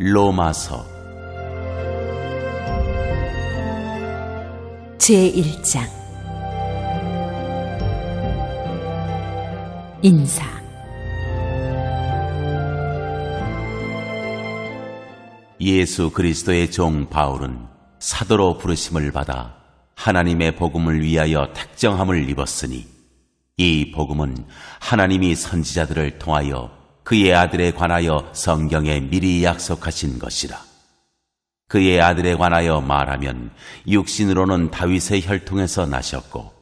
로마서 제1장 인사. 예수 그리스도의 종 바울은 사도로 부르심을 받아 하나님의 복음을 위하여 택정함을 입었으니 이 복음은 하나님이 선지자들을 통하여 그의 아들에 관하여 성경에 미리 약속하신 것이라. 그의 아들에 관하여 말하면 육신으로는 다윗의 혈통에서 나셨고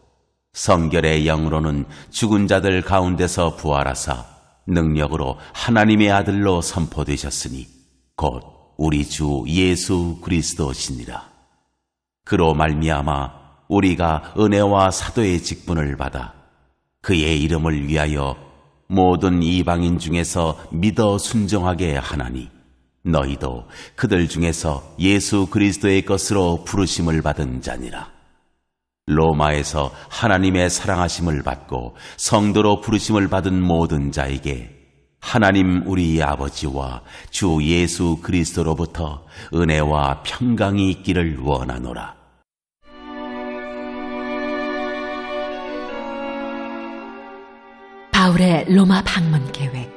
성결의 영으로는 죽은 자들 가운데서 부활하사 능력으로 하나님의 아들로 선포되셨으니 곧 우리 주 예수 그리스도시니라. 그로 말미암아 우리가 은혜와 사도의 직분을 받아 그의 이름을 위하여 모든 이방인 중에서 믿어 순종하게 하나니 너희도 그들 중에서 예수 그리스도의 것으로 부르심을 받은 자니라. 로마에서 하나님의 사랑하심을 받고 성도로 부르심을 받은 모든 자에게 하나님 우리 아버지와 주 예수 그리스도로부터 은혜와 평강이 있기를 원하노라. 바울의 로마 방문 계획.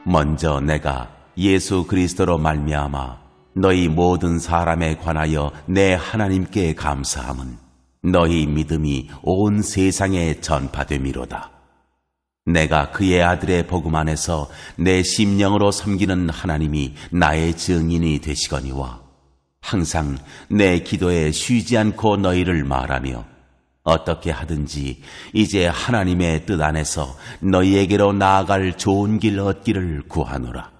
먼저 내가 예수 그리스도로 말미암아 너희 모든 사람에 관하여 내 하나님께 감사함은 너희 믿음이 온 세상에 전파됨이로다. 내가 그의 아들의 복음 안에서 내 심령으로 섬기는 하나님이 나의 증인이 되시거니와 항상 내 기도에 쉬지 않고 너희를 말하며 어떻게 하든지 이제 하나님의 뜻 안에서 너희에게로 나아갈 좋은 길 얻기를 구하노라.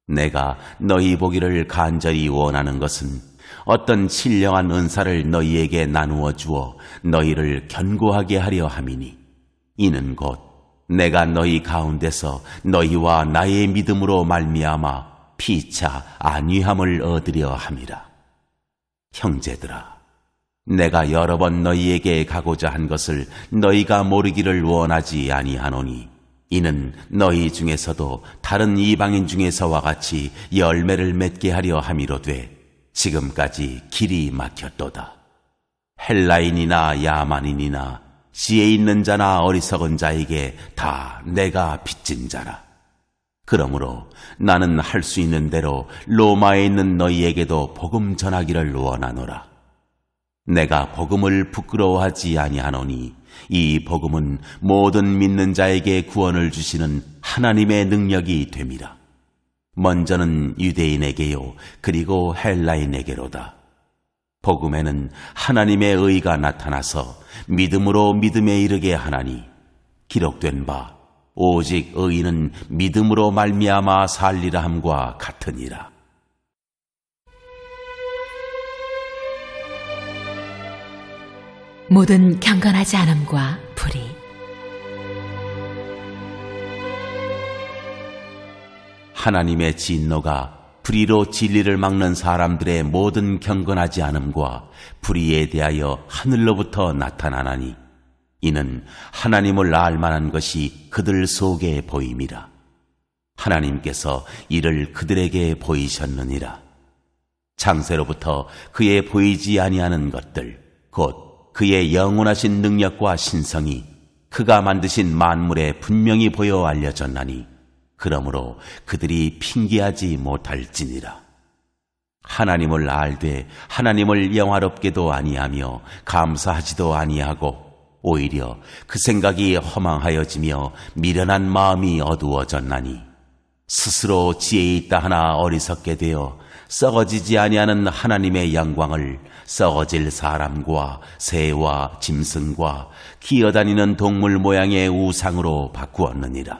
내가 너희 보기를 간절히 원하는 것은 어떤 신령한 은사를 너희에게 나누어 주어 너희를 견고하게 하려 함이니 이는 곧 내가 너희 가운데서 너희와 나의 믿음으로 말미암아 피차 안위함을 얻으려 함이라. 형제들아, 내가 여러 번 너희에게 가고자 한 것을 너희가 모르기를 원하지 아니하노니 이는 너희 중에서도 다른 이방인 중에서와 같이 열매를 맺게 하려 함이로되 지금까지 길이 막혔도다. 헬라인이나 야만인이나 지혜 있는 자나 어리석은 자에게 다 내가 빚진 자라. 그러므로 나는 할 수 있는 대로 로마에 있는 너희에게도 복음 전하기를 원하노라. 내가 복음을 부끄러워하지 아니하노니 이 복음은 모든 믿는 자에게 구원을 주시는 하나님의 능력이 됨이라. 먼저는 유대인에게요 그리고 헬라인에게로다. 복음에는 하나님의 의가 나타나서 믿음으로 믿음에 이르게 하나니 기록된 바 오직 의인은 믿음으로 말미암아 살리라 함과 같으니라. 모든 경건하지 않음과 불의. 하나님의 진노가 불의로 진리를 막는 사람들의 모든 경건하지 않음과 불의에 대하여 하늘로부터 나타나나니 이는 하나님을 알 만한 것이 그들 속에 보임이라. 하나님께서 이를 그들에게 보이셨느니라. 창세로부터 그의 보이지 아니하는 것들 곧 그의 영원하신 능력과 신성이 그가 만드신 만물에 분명히 보여 알려졌나니 그러므로 그들이 핑계하지 못할지니라. 하나님을 알되 하나님을 영화롭게도 아니하며 감사하지도 아니하고 오히려 그 생각이 허망하여지며 미련한 마음이 어두워졌나니 스스로 지혜 있다 하나 어리석게 되어 썩어지지 아니하는 하나님의 영광을 썩어질 사람과 새와 짐승과 기어다니는 동물 모양의 우상으로 바꾸었느니라.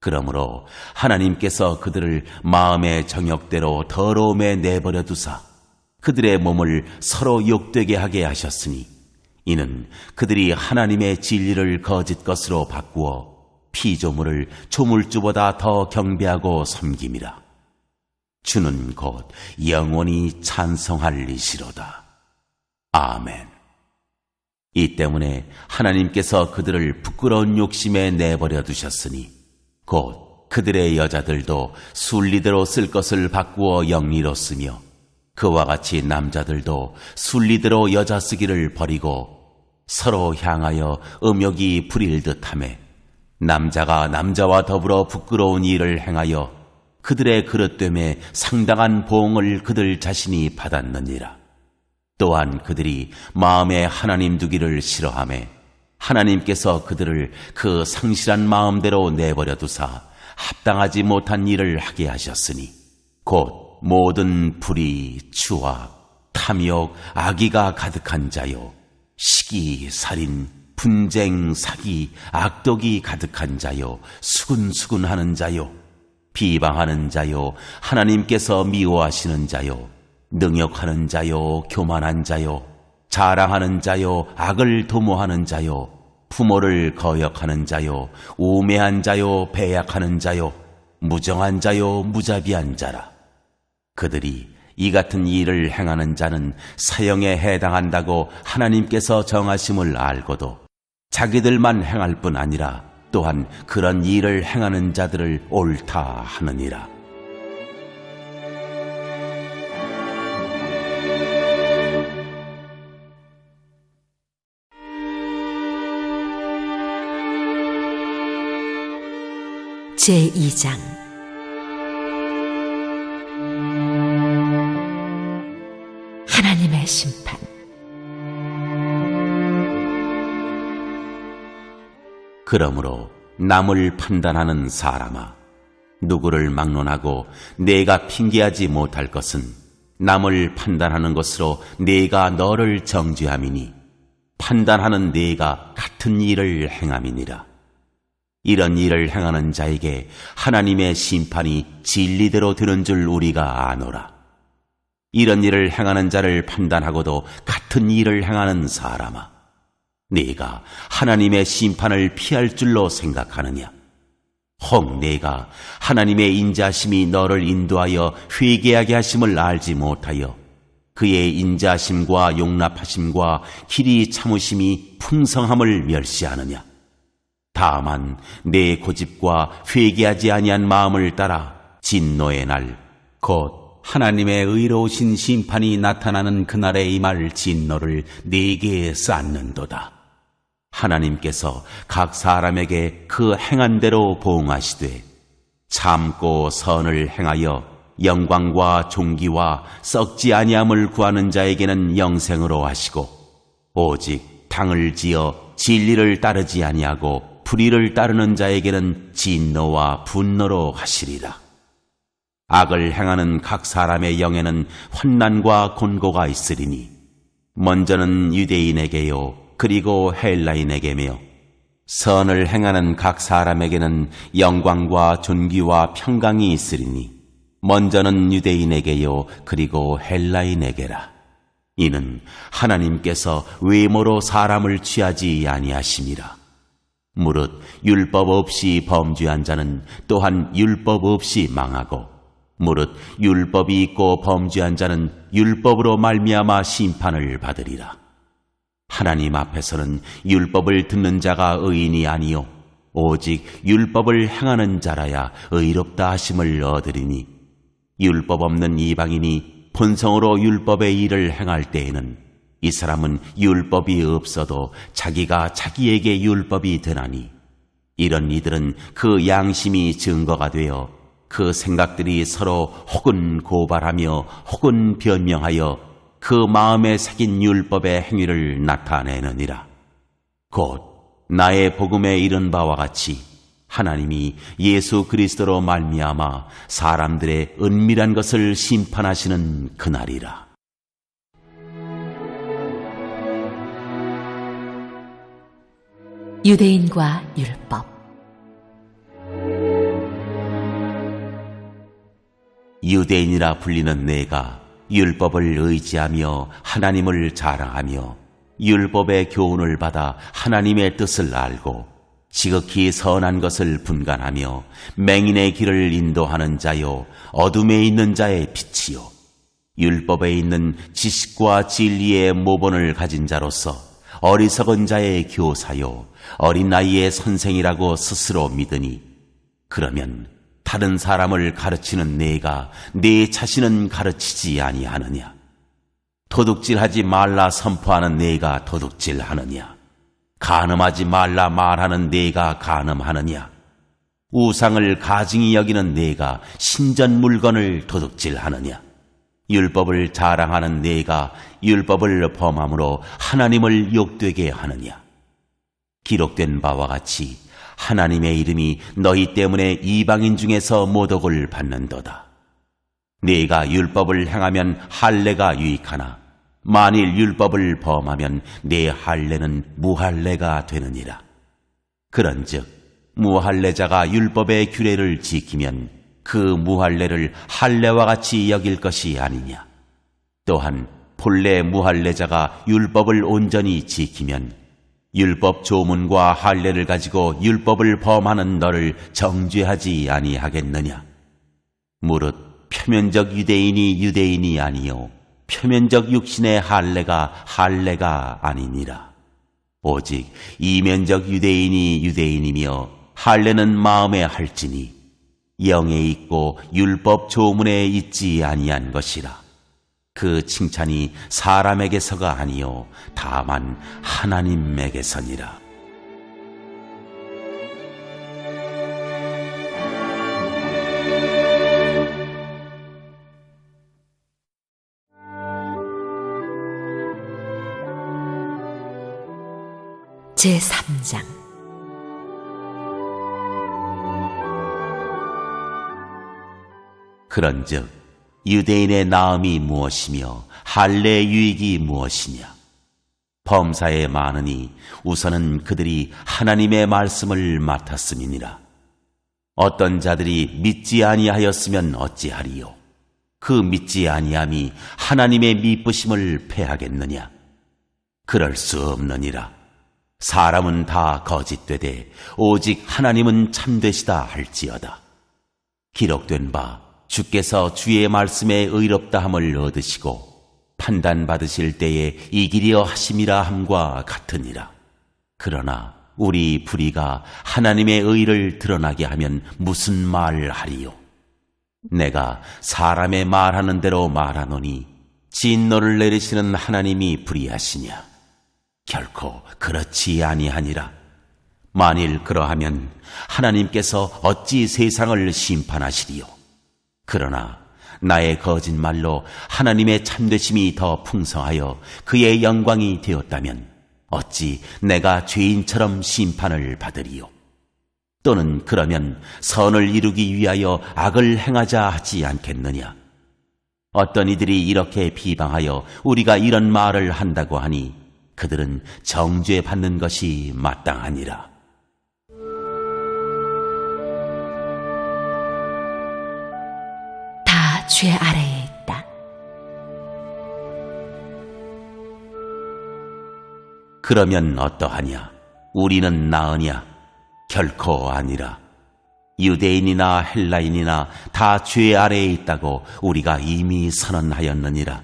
그러므로 하나님께서 그들을 마음의 정욕대로 더러움에 내버려 두사 그들의 몸을 서로 욕되게 하게 하셨으니 이는 그들이 하나님의 진리를 거짓 것으로 바꾸어 피조물을 조물주보다 더 경배하고 섬김이라. 주는 곧 영원히 찬송할 이시로다. 아멘. 이 때문에 하나님께서 그들을 부끄러운 욕심에 내버려 두셨으니 곧 그들의 여자들도 순리대로 쓸 것을 바꾸어 영리로 쓰며 그와 같이 남자들도 순리대로 여자 쓰기를 버리고 서로 향하여 음욕이 부릴 듯하매 남자가 남자와 더불어 부끄러운 일을 행하여 그들의 그릇됨에 상당한 보응을 그들 자신이 받았느니라. 또한 그들이 마음에 하나님 두기를 싫어하매 하나님께서 그들을 그 상실한 마음대로 내버려 두사 합당하지 못한 일을 하게 하셨으니 곧 모든 불의, 추악, 탐욕, 악의가 가득한 자요 시기, 살인, 분쟁, 사기, 악독이 가득한 자요 수군수군하는 자요 비방하는 자요 하나님께서 미워하시는 자요 능욕하는 자요 교만한 자요 자랑하는 자요 악을 도모하는 자요 부모를 거역하는 자요 우매한 자요 배약하는 자요 무정한 자요 무자비한 자라. 그들이 이 같은 일을 행하는 자는 사형에 해당한다고 하나님께서 정하심을 알고도 자기들만 행할 뿐 아니라 또한 그런 일을 행하는 자들을 옳다 하느니라. 제2장 하나님의 심판. 그러므로 남을 판단하는 사람아, 누구를 막론하고 내가 핑계하지 못할 것은 남을 판단하는 것으로 내가 너를 정죄함이니 판단하는 내가 같은 일을 행함이니라. 이런 일을 행하는 자에게 하나님의 심판이 진리대로 되는 줄 우리가 아노라. 이런 일을 행하는 자를 판단하고도 같은 일을 행하는 사람아, 네가 하나님의 심판을 피할 줄로 생각하느냐? 혹 네가 하나님의 인자하심이 너를 인도하여 회개하게 하심을 알지 못하여 그의 인자하심과 용납하심과 길이 참으심이 풍성함을 멸시하느냐? 다만 내 고집과 회개하지 아니한 마음을 따라 진노의 날, 곧 하나님의 의로우신 심판이 나타나는 그날에 임할 진노를 네게 쌓는도다. 하나님께서 각 사람에게 그 행한 대로 보응하시되 참고 선을 행하여 영광과 존귀와 썩지 아니함을 구하는 자에게는 영생으로 하시고 오직 당을 지어 진리를 따르지 아니하고 불의를 따르는 자에게는 진노와 분노로 하시리라. 악을 행하는 각 사람의 영에는 환난과 곤고가 있으리니 먼저는 유대인에게요 그리고 헬라인에게며 선을 행하는 각 사람에게는 영광과 존귀와 평강이 있으리니 먼저는 유대인에게요 그리고 헬라인에게라. 이는 하나님께서 외모로 사람을 취하지 아니하심이라. 무릇 율법 없이 범죄한 자는 또한 율법 없이 망하고 무릇 율법이 있고 범죄한 자는 율법으로 말미암아 심판을 받으리라. 하나님 앞에서는 율법을 듣는 자가 의인이 아니요 오직 율법을 행하는 자라야 의롭다 하심을 얻으리니 율법 없는 이방인이 본성으로 율법의 일을 행할 때에는 이 사람은 율법이 없어도 자기가 자기에게 율법이 되나니 이런 이들은 그 양심이 증거가 되어 그 생각들이 서로 혹은 고발하며 혹은 변명하여 그 마음에 새긴 율법의 행위를 나타내느니라. 곧 나의 복음에 이른 바와 같이 하나님이 예수 그리스도로 말미암아 사람들의 은밀한 것을 심판하시는 그날이라. 유대인과 율법. 유대인이라 불리는 내가 율법을 의지하며 하나님을 자랑하며 율법의 교훈을 받아 하나님의 뜻을 알고 지극히 선한 것을 분간하며 맹인의 길을 인도하는 자요 어둠에 있는 자의 빛이요 율법에 있는 지식과 진리의 모본을 가진 자로서 어리석은 자의 교사요 어린 나이의 선생이라고 스스로 믿으니 그러면 다른 사람을 가르치는 네가 네 자신은 가르치지 아니하느냐? 도둑질하지 말라 선포하는 네가 도둑질하느냐? 간음하지 말라 말하는 네가 간음하느냐? 우상을 가증히 여기는 네가 신전 물건을 도둑질하느냐? 율법을 자랑하는 네가 율법을 범함으로 하나님을 욕되게 하느냐? 기록된 바와 같이 하나님의 이름이 너희 때문에 이방인 중에서 모독을 받는도다. 네가 율법을 행하면 할례가 유익하나 만일 율법을 범하면 네 할례는 무할례가 되느니라. 그런즉 무할례자가 율법의 규례를 지키면 그 무할례를 할례와 같이 여길 것이 아니냐. 또한 본래 무할례자가 율법을 온전히 지키면 율법 조문과 할례를 가지고 율법을 범하는 너를 정죄하지 아니하겠느냐. 무릇 표면적 유대인이 유대인이 아니요 표면적 육신의 할례가 아니니라. 오직 이면적 유대인이 유대인이며 할례는 마음에 할지니 영에 있고 율법 조문에 있지 아니한 것이라. 그 칭찬이 사람에게서가 아니요 다만 하나님에게서니라. 제3장. 그런즉 유대인의 나음이 무엇이며 할례의 유익이 무엇이냐? 범사에 많으니 우선은 그들이 하나님의 말씀을 맡았음이니라. 어떤 자들이 믿지 아니하였으면 어찌하리요? 그 믿지 아니함이 하나님의 미쁘심을 패하겠느냐? 그럴 수 없느니라. 사람은 다 거짓되되 오직 하나님은 참되시다 할지어다. 기록된 바 주께서 주의 말씀에 의롭다함을 얻으시고 판단받으실 때에 이기려 하심이라 함과 같으니라. 그러나 우리 불의가 하나님의 의를 드러나게 하면 무슨 말을 하리요? 내가 사람의 말하는 대로 말하노니 진노를 내리시는 하나님이 불의하시냐? 결코 그렇지 아니하니라. 만일 그러하면 하나님께서 어찌 세상을 심판하시리요? 그러나 나의 거짓말로 하나님의 참되심이 더 풍성하여 그의 영광이 되었다면 어찌 내가 죄인처럼 심판을 받으리요? 또는 그러면 선을 이루기 위하여 악을 행하자 하지 않겠느냐? 어떤 이들이 이렇게 비방하여 우리가 이런 말을 한다고 하니 그들은 정죄받는 것이 마땅하니라. 죄 아래에 있다. 그러면 어떠하냐? 우리는 나으냐? 결코 아니라. 유대인이나 헬라인이나 다 죄 아래에 있다고 우리가 이미 선언하였느니라.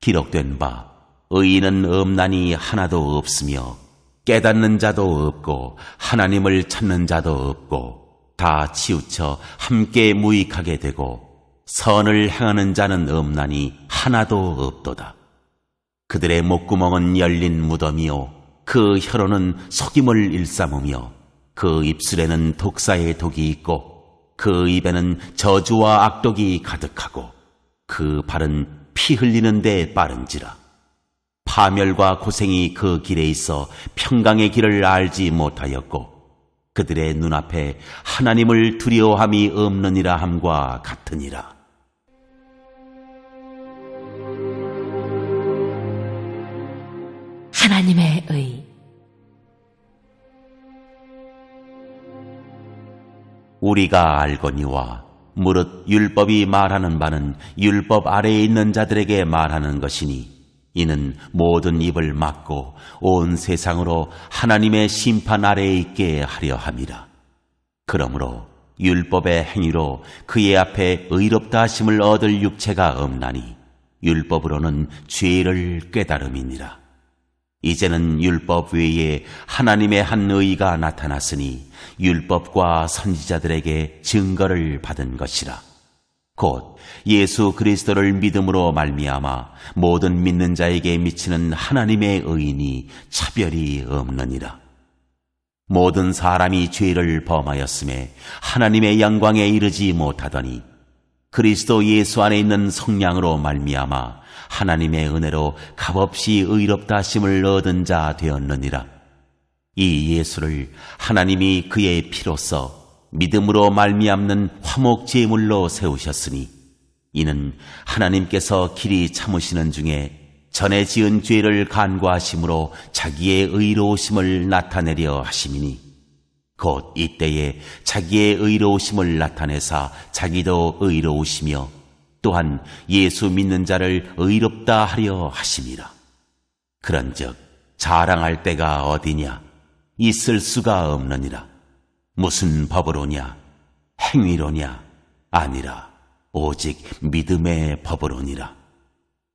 기록된 바 의인은 없나니 하나도 없으며 깨닫는 자도 없고 하나님을 찾는 자도 없고 다 치우쳐 함께 무익하게 되고 선을 행하는 자는 없나니 하나도 없도다. 그들의 목구멍은 열린 무덤이요 그 혀로는 속임을 일삼으며 그 입술에는 독사의 독이 있고 그 입에는 저주와 악독이 가득하고 그 발은 피 흘리는 데 빠른지라. 파멸과 고생이 그 길에 있어 평강의 길을 알지 못하였고 그들의 눈앞에 하나님을 두려워함이 없느니라 함과 같으니라. 하나님의 의. 우리가 알거니와 무릇 율법이 말하는 바는 율법 아래에 있는 자들에게 말하는 것이니 이는 모든 입을 막고 온 세상으로 하나님의 심판 아래에 있게 하려 함이라. 그러므로 율법의 행위로 그의 앞에 의롭다 하심을 얻을 육체가 없나니 율법으로는 죄를 깨달음이니라. 이제는 율법 외에 하나님의 한 의가 나타났으니 율법과 선지자들에게 증거를 받은 것이라. 곧 예수 그리스도를 믿음으로 말미암아 모든 믿는 자에게 미치는 하나님의 의인이 차별이 없느니라. 모든 사람이 죄를 범하였음에 하나님의 영광에 이르지 못하더니 그리스도 예수 안에 있는 성령으로 말미암아 하나님의 은혜로 값없이 의롭다 하심을 얻은 자 되었느니라. 이 예수를 하나님이 그의 피로써 믿음으로 말미암는 화목 제물로 세우셨으니 이는 하나님께서 길이 참으시는 중에 전에 지은 죄를 간과하심으로 자기의 의로우심을 나타내려 하심이니 곧 이때에 자기의 의로우심을 나타내사 자기도 의로우시며 또한 예수 믿는 자를 의롭다 하려 하심이라. 그런즉 자랑할 때가 어디냐? 있을 수가 없느니라. 무슨 법으로냐? 행위로냐? 아니라 오직 믿음의 법으로니라.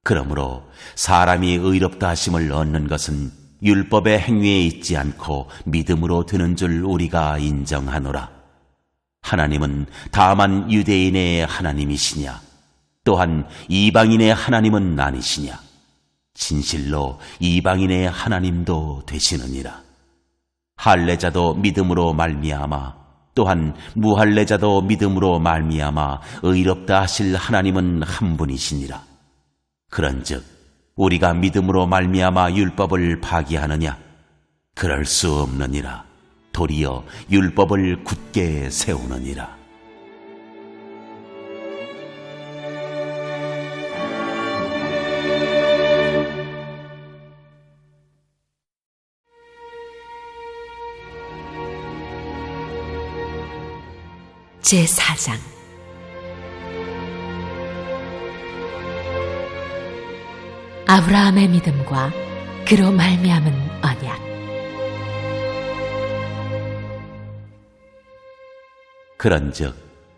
그러므로 사람이 의롭다 하심을 얻는 것은 율법의 행위에 있지 않고 믿음으로 되는 줄 우리가 인정하노라. 하나님은 다만 유대인의 하나님이시냐? 또한 이방인의 하나님은 아니시냐? 진실로 이방인의 하나님도 되시느니라. 할례자도 믿음으로 말미암아 또한 무할례자도 믿음으로 말미암아 의롭다 하실 하나님은 한 분이시니라. 그런즉 우리가 믿음으로 말미암아 율법을 파기하느냐? 그럴 수 없느니라. 도리어 율법을 굳게 세우느니라. 제4장 아브라함의 믿음과 그로 말미암은 언약. 그런즉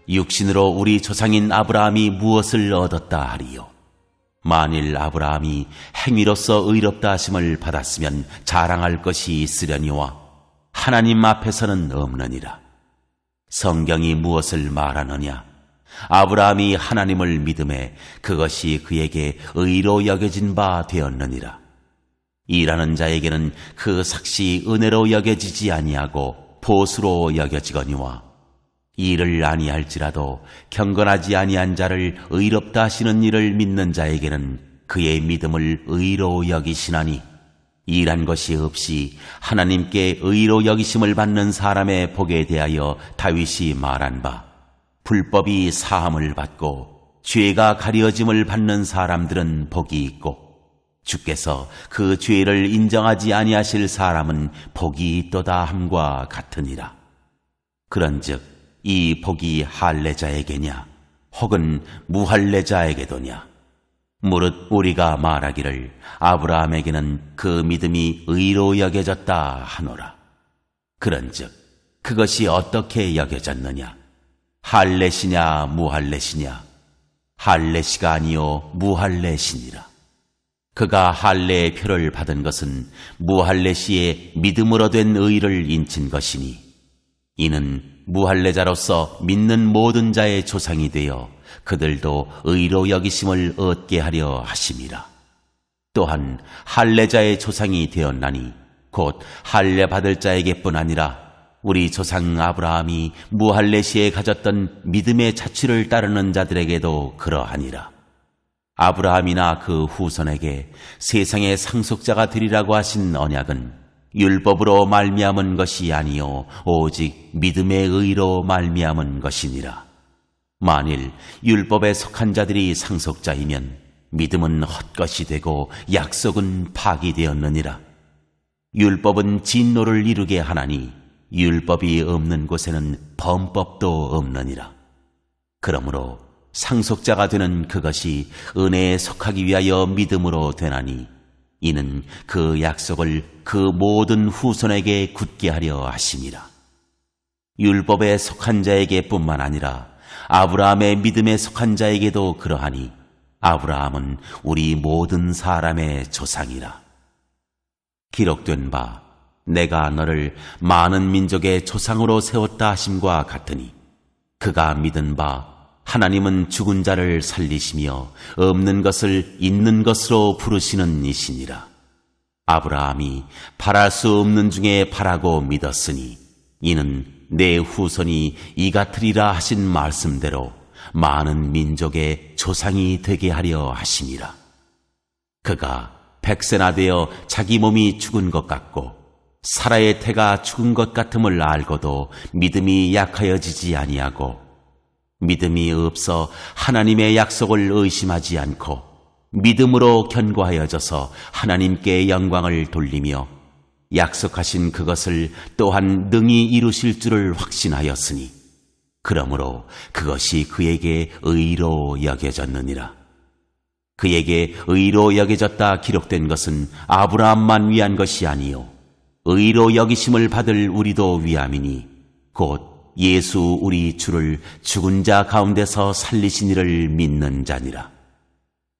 육신으로 우리 조상인 아브라함이 무엇을 얻었다 하리요? 만일 아브라함이 행위로서 의롭다 하심을 받았으면 자랑할 것이 있으려니와 하나님 앞에서는 없느니라. 성경이 무엇을 말하느냐? 아브라함이 하나님을 믿음에 그것이 그에게 의로 여겨진 바 되었느니라. 일하는 자에게는 그 삭시 은혜로 여겨지지 아니하고 보수로 여겨지거니와 일을 아니할지라도 경건하지 아니한 자를 의롭다 하시는 일을 믿는 자에게는 그의 믿음을 의로 여기시나니 일한 것이 없이 하나님께 의로 여기심을 받는 사람의 복에 대하여 다윗이 말한 바 불법이 사함을 받고 죄가 가려짐을 받는 사람들은 복이 있고 주께서 그 죄를 인정하지 아니하실 사람은 복이 있도다 함과 같으니라. 그런즉 이 복이 할례자에게냐 혹은 무할례자에게도냐? 무릇 우리가 말하기를 아브라함에게는 그 믿음이 의로 여겨졌다 하노라. 그런즉 그것이 어떻게 여겨졌느냐? 할례시냐 무할례시냐? 할례시가 아니요 무할례시니라. 그가 할례의 표를 받은 것은 무할례시의 믿음으로 된 의를 인친 것이니 이는 무할례자로서 믿는 모든 자의 조상이 되어 그들도 의로 여기심을 얻게 하려 하심이라. 또한 할례자의 조상이 되었나니 곧 할례 받을 자에게뿐 아니라 우리 조상 아브라함이 무할례시에 가졌던 믿음의 자취를 따르는 자들에게도 그러하니라. 아브라함이나 그 후손에게 세상의 상속자가 되리라고 하신 언약은 율법으로 말미암은 것이 아니요 오직 믿음의 의로 말미암은 것이니라. 만일 율법에 속한 자들이 상속자이면 믿음은 헛것이 되고 약속은 파기되었느니라. 율법은 진노를 이루게 하나니 율법이 없는 곳에는 범법도 없느니라. 그러므로 상속자가 되는 그것이 은혜에 속하기 위하여 믿음으로 되나니 이는 그 약속을 그 모든 후손에게 굳게 하려 하심이라. 율법에 속한 자에게 뿐만 아니라 아브라함의 믿음에 속한 자에게도 그러하니 아브라함은 우리 모든 사람의 조상이라. 기록된 바 내가 너를 많은 민족의 조상으로 세웠다 하심과 같으니 그가 믿은 바 하나님은 죽은 자를 살리시며 없는 것을 있는 것으로 부르시는 이시니라. 아브라함이 바랄 수 없는 중에 바라고 믿었으니 이는 내 후손이 이 같으리라 하신 말씀대로 많은 민족의 조상이 되게 하려 하심이라. 그가 100세나 되어 자기 몸이 죽은 것 같고 사라의 태가 죽은 것 같음을 알고도 믿음이 약하여지지 아니하고 믿음이 없어 하나님의 약속을 의심하지 않고 믿음으로 견고하여져서 하나님께 영광을 돌리며 약속하신 그것을 또한 능히 이루실 줄을 확신하였으니 그러므로 그것이 그에게 의로 여겨졌느니라. 그에게 의로 여겨졌다 기록된 것은 아브라함만 위한 것이 아니요 의로 여기심을 받을 우리도 위함이니 곧 예수 우리 주를 죽은 자 가운데서 살리신 이를 믿는 자니라.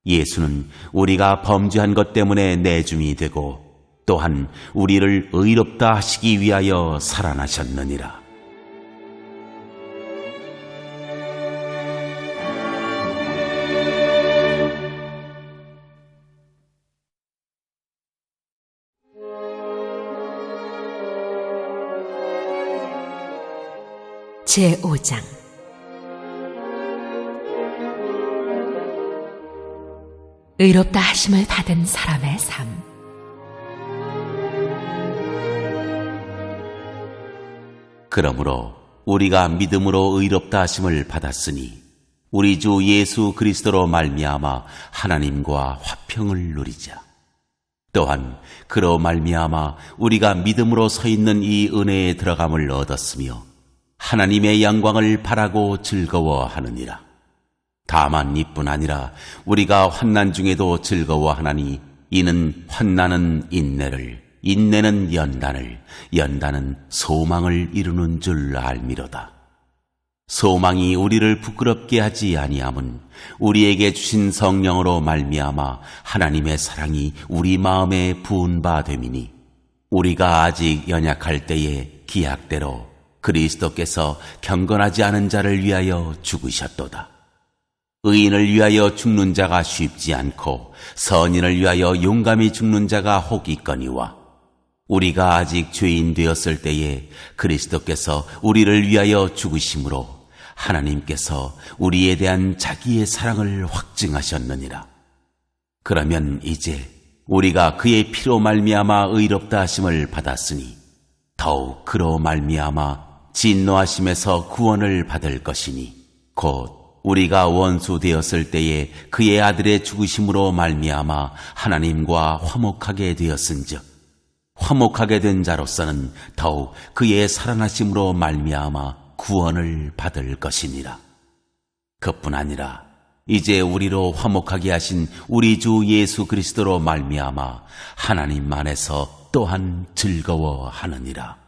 예수는 우리가 범죄한 것 때문에 내줌이 되고 또한 우리를 의롭다 하시기 위하여 살아나셨느니라. 제5장 의롭다 하심을 받은 사람의 삶. 그러므로 우리가 믿음으로 의롭다 하심을 받았으니 우리 주 예수 그리스도로 말미암아 하나님과 화평을 누리자. 또한 그로 말미암아 우리가 믿음으로 서 있는 이 은혜에 들어감을 얻었으며 하나님의 영광을 바라고 즐거워하느니라. 다만 이뿐 아니라 우리가 환난 중에도 즐거워하나니 이는 환난은 인내를, 인내는 연단을, 연단은 소망을 이루는 줄 알미로다. 소망이 우리를 부끄럽게 하지 아니함은 우리에게 주신 성령으로 말미암아 하나님의 사랑이 우리 마음에 부은 바 됨이니 우리가 아직 연약할 때에 기약대로 그리스도께서 경건하지 않은 자를 위하여 죽으셨도다. 의인을 위하여 죽는 자가 쉽지 않고 선인을 위하여 용감히 죽는 자가 혹 있거니와 우리가 아직 죄인 되었을 때에 그리스도께서 우리를 위하여 죽으심으로 하나님께서 우리에 대한 자기의 사랑을 확증하셨느니라. 그러면 이제 우리가 그의 피로 말미암아 의롭다 하심을 받았으니 더욱 그로 말미암아 진노하심에서 구원을 받을 것이니 곧 우리가 원수 되었을 때에 그의 아들의 죽으심으로 말미암아 하나님과 화목하게 되었은즉 화목하게 된 자로서는 더욱 그의 살아나심으로 말미암아 구원을 받을 것이니라. 그뿐 아니라 이제 우리로 화목하게 하신 우리 주 예수 그리스도로 말미암아 하나님 안에서 또한 즐거워하느니라.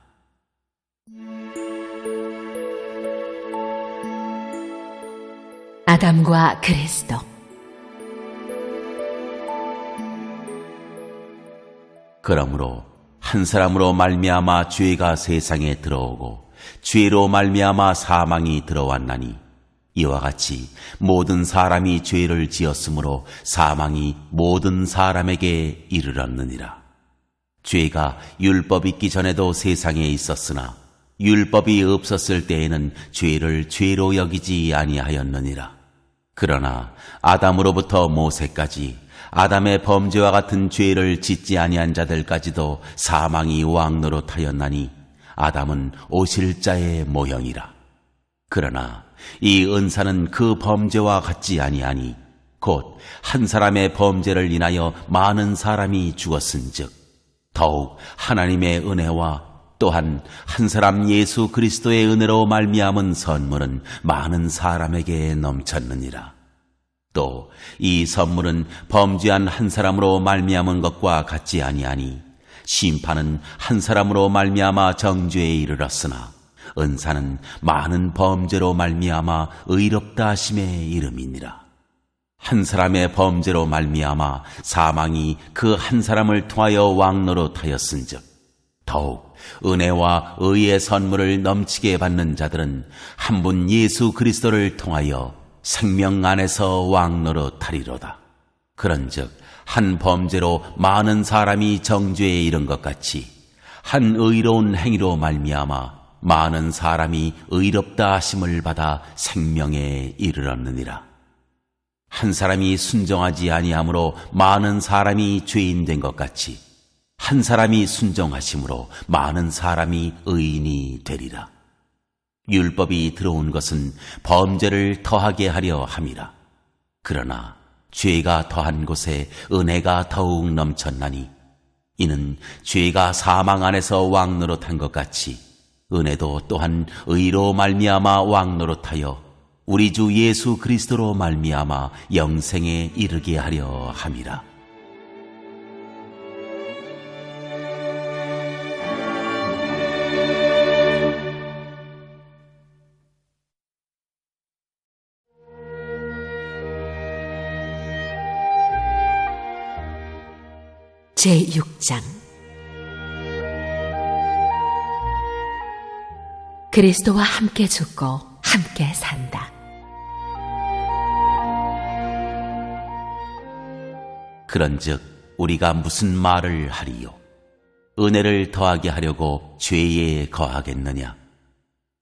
아담과 그리스도. 그러므로 한 사람으로 말미암아 죄가 세상에 들어오고 죄로 말미암아 사망이 들어왔나니 이와 같이 모든 사람이 죄를 지었으므로 사망이 모든 사람에게 이르렀느니라. 죄가 율법 있기 전에도 세상에 있었으나 율법이 없었을 때에는 죄를 죄로 여기지 아니하였느니라. 그러나 아담으로부터 모세까지 아담의 범죄와 같은 죄를 짓지 아니한 자들까지도 사망이 왕노릇하였나니 아담은 오실 자의 모형이라. 그러나 이 은사는 그 범죄와 같지 아니하니 곧 한 사람의 범죄를 인하여 많은 사람이 죽었은즉 더욱 하나님의 은혜와 또한 한 사람 예수 그리스도의 은혜로 말미암은 선물은 많은 사람에게 넘쳤느니라. 또 이 선물은 범죄한 한 사람으로 말미암은 것과 같지 아니하니 심판은 한 사람으로 말미암아 정죄에 이르렀으나 은사는 많은 범죄로 말미암아 의롭다 하심에 이름이니라. 한 사람의 범죄로 말미암아 사망이 그 한 사람을 통하여 왕노릇하였은즉 더욱 은혜와 의의 선물을 넘치게 받는 자들은 한 분 예수 그리스도를 통하여 생명 안에서 왕노릇하리로다. 그런즉 한 범죄로 많은 사람이 정죄에 이른 것 같이 한 의로운 행위로 말미암아 많은 사람이 의롭다 하심을 받아 생명에 이르렀느니라. 한 사람이 순종하지 아니함으로 많은 사람이 죄인 된 것 같이 한 사람이 순종하심으로 많은 사람이 의인이 되리라. 율법이 들어온 것은 범죄를 더하게 하려 함이라. 그러나 죄가 더한 곳에 은혜가 더욱 넘쳤나니 이는 죄가 사망 안에서 왕노릇한 것 같이 은혜도 또한 의로 말미암아 왕노릇하여 우리 주 예수 그리스도로 말미암아 영생에 이르게 하려 함이라. 제6장 그리스도와 함께 죽고 함께 산다. 그런즉 우리가 무슨 말을 하리요? 은혜를 더하게 하려고 죄에 거하겠느냐?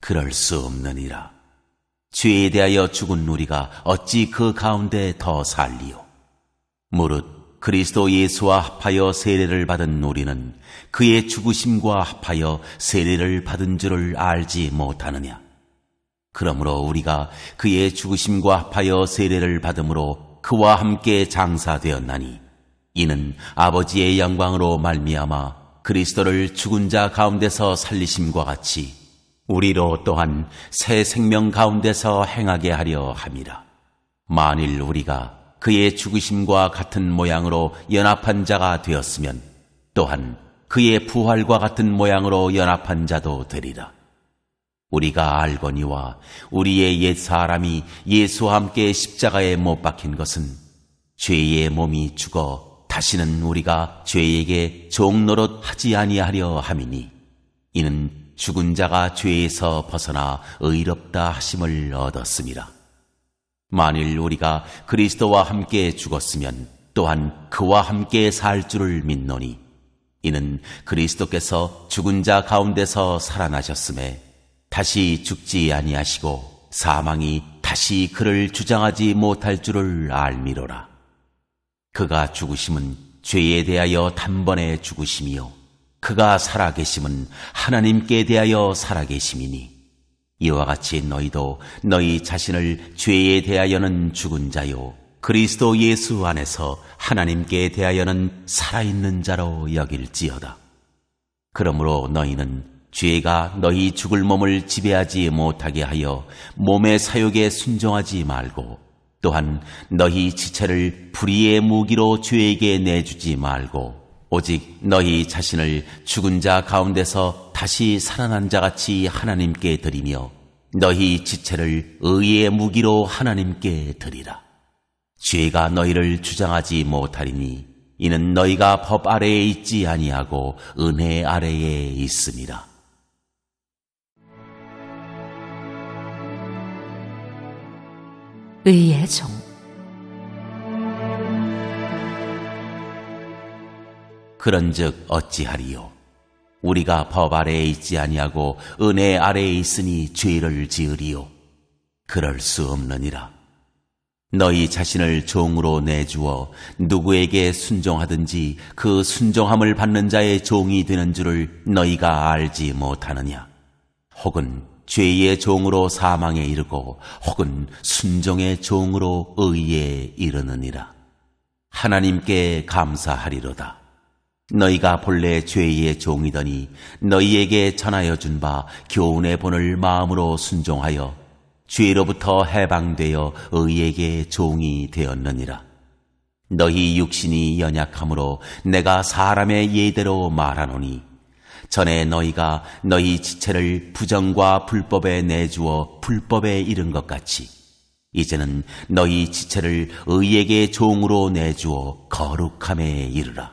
그럴 수 없느니라. 죄에 대하여 죽은 우리가 어찌 그 가운데 더 살리요? 무릇 그리스도 예수와 합하여 세례를 받은 우리는 그의 죽으심과 합하여 세례를 받은 줄을 알지 못하느냐? 그러므로 우리가 그의 죽으심과 합하여 세례를 받음으로 그와 함께 장사되었나니 이는 아버지의 영광으로 말미암아 그리스도를 죽은 자 가운데서 살리심과 같이 우리로 또한 새 생명 가운데서 행하게 하려 함이라. 만일 우리가 그의 죽으심과 같은 모양으로 연합한 자가 되었으면 또한 그의 부활과 같은 모양으로 연합한 자도 되리라. 우리가 알거니와 우리의 옛 사람이 예수와 함께 십자가에 못 박힌 것은 죄의 몸이 죽어 다시는 우리가 죄에게 종노릇 하지 아니하려 함이니 이는 죽은 자가 죄에서 벗어나 의롭다 하심을 얻었음이라. 만일 우리가 그리스도와 함께 죽었으면 또한 그와 함께 살 줄을 믿노니 이는 그리스도께서 죽은 자 가운데서 살아나셨음에 다시 죽지 아니하시고 사망이 다시 그를 주장하지 못할 줄을 알미로라. 그가 죽으심은 죄에 대하여 단번에 죽으심이요 그가 살아계심은 하나님께 대하여 살아계심이니 이와 같이 너희도 너희 자신을 죄에 대하여는 죽은 자요 그리스도 예수 안에서 하나님께 대하여는 살아있는 자로 여길지어다. 그러므로 너희는 죄가 너희 죽을 몸을 지배하지 못하게 하여 몸의 사욕에 순종하지 말고 또한 너희 지체를 불의의 무기로 죄에게 내주지 말고 오직 너희 자신을 죽은 자 가운데서 다시 살아난 자같이 하나님께 드리며 너희 지체를 의의 무기로 하나님께 드리라. 죄가 너희를 주장하지 못하리니 이는 너희가 법 아래에 있지 아니하고 은혜 아래에 있음이라. 의의 종 그런즉 어찌하리요? 우리가 법 아래에 있지 아니하고 은혜 아래에 있으니 죄를 지으리요? 그럴 수 없느니라. 너희 자신을 종으로 내주어 누구에게 순종하든지 그 순종함을 받는 자의 종이 되는 줄을 너희가 알지 못하느냐? 혹은 죄의 종으로 사망에 이르고 혹은 순종의 종으로 의에 이르느니라. 하나님께 감사하리로다. 너희가 본래 죄의 종이더니 너희에게 전하여 준 바 교훈의 본을 마음으로 순종하여 죄로부터 해방되어 의에게 종이 되었느니라. 너희 육신이 연약함으로 내가 사람의 예대로 말하노니 전에 너희가 너희 지체를 부정과 불법에 내주어 불법에 이른 것 같이 이제는 너희 지체를 의에게 종으로 내주어 거룩함에 이르라.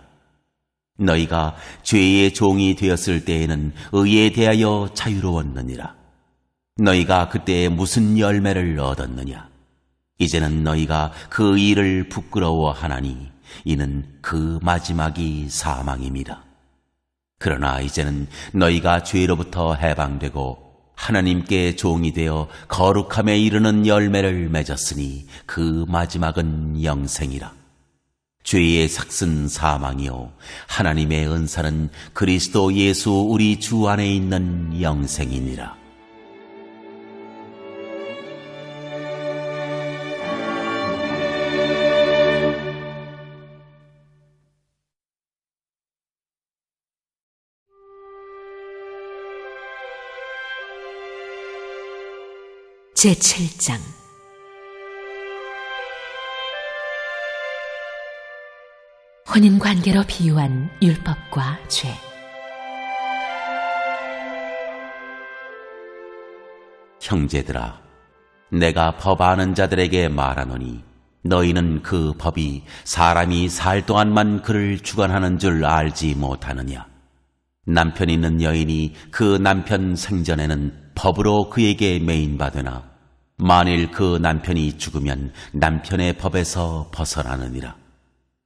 너희가 죄의 종이 되었을 때에는 의에 대하여 자유로웠느니라. 너희가 그때 무슨 열매를 얻었느냐? 이제는 너희가 그 일을 부끄러워하나니 이는 그 마지막이 사망임이라. 그러나 이제는 너희가 죄로부터 해방되고 하나님께 종이 되어 거룩함에 이르는 열매를 맺었으니 그 마지막은 영생이라. 죄의 삭은 사망이요 하나님의 은사는 그리스도 예수 우리 주 안에 있는 영생이니라. 제7장 혼인관계로 비유한 율법과 죄. 형제들아, 내가 법 아는 자들에게 말하노니 너희는 그 법이 사람이 살 동안만 그를 주관하는 줄 알지 못하느냐? 남편 있는 여인이 그 남편 생전에는 법으로 그에게 매인받으나 만일 그 남편이 죽으면 남편의 법에서 벗어나느니라.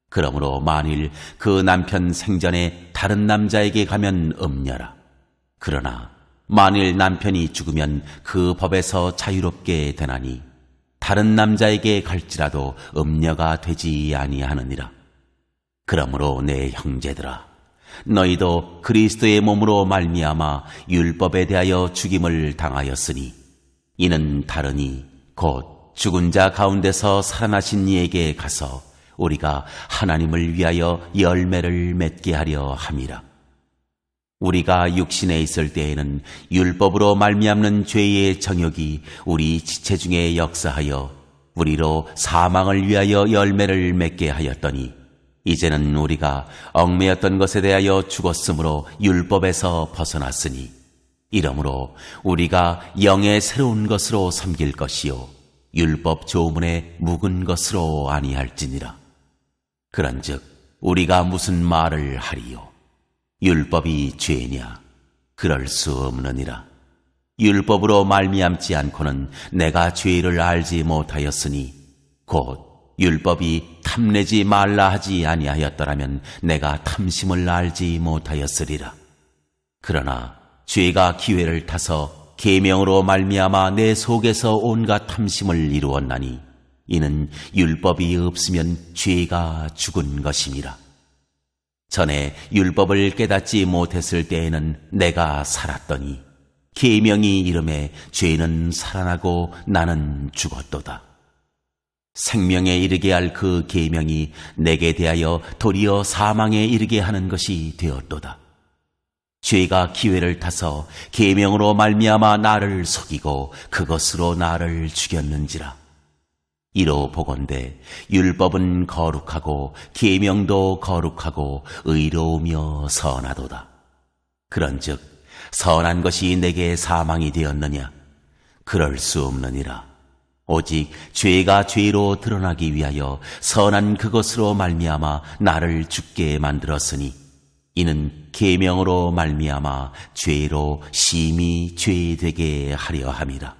그러므로 만일 그 남편 생전에 다른 남자에게 가면 음녀라. 그러나 만일 남편이 죽으면 그 법에서 자유롭게 되나니 다른 남자에게 갈지라도 음녀가 되지 아니하느니라. 그러므로 내 형제들아, 너희도 그리스도의 몸으로 말미암아 율법에 대하여 죽임을 당하였으니 이는 다르니 곧 죽은 자 가운데서 살아나신 이에게 가서 우리가 하나님을 위하여 열매를 맺게 하려 함이라. 우리가 육신에 있을 때에는 율법으로 말미암는 죄의 정욕이 우리 지체 중에 역사하여 우리로 사망을 위하여 열매를 맺게 하였더니 이제는 우리가 얽매였던 것에 대하여 죽었으므로 율법에서 벗어났으니 이러므로 우리가 영의 새로운 것으로 섬길 것이요 율법 조문에 묵은 것으로 아니할지니라. 그런즉 우리가 무슨 말을 하리요? 율법이 죄냐? 그럴 수 없느니라. 율법으로 말미암지 않고는 내가 죄를 알지 못하였으니 곧 율법이 탐내지 말라 하지 아니하였더라면 내가 탐심을 알지 못하였으리라. 그러나 죄가 기회를 타서 계명으로 말미암아 내 속에서 온갖 탐심을 이루었나니 이는 율법이 없으면 죄가 죽은 것임이라. 전에 율법을 깨닫지 못했을 때에는 내가 살았더니 계명이 이름에 죄는 살아나고 나는 죽었도다. 생명에 이르게 할 그 계명이 내게 대하여 도리어 사망에 이르게 하는 것이 되었도다. 죄가 기회를 타서 계명으로 말미암아 나를 속이고 그것으로 나를 죽였는지라. 이로 보건대 율법은 거룩하고 계명도 거룩하고 의로우며 선하도다. 그런즉 선한 것이 내게 사망이 되었느냐? 그럴 수 없느니라. 오직 죄가 죄로 드러나기 위하여 선한 그것으로 말미암아 나를 죽게 만들었으니 이는 계명으로 말미암아 죄로 심히 죄되게 하려 함이라.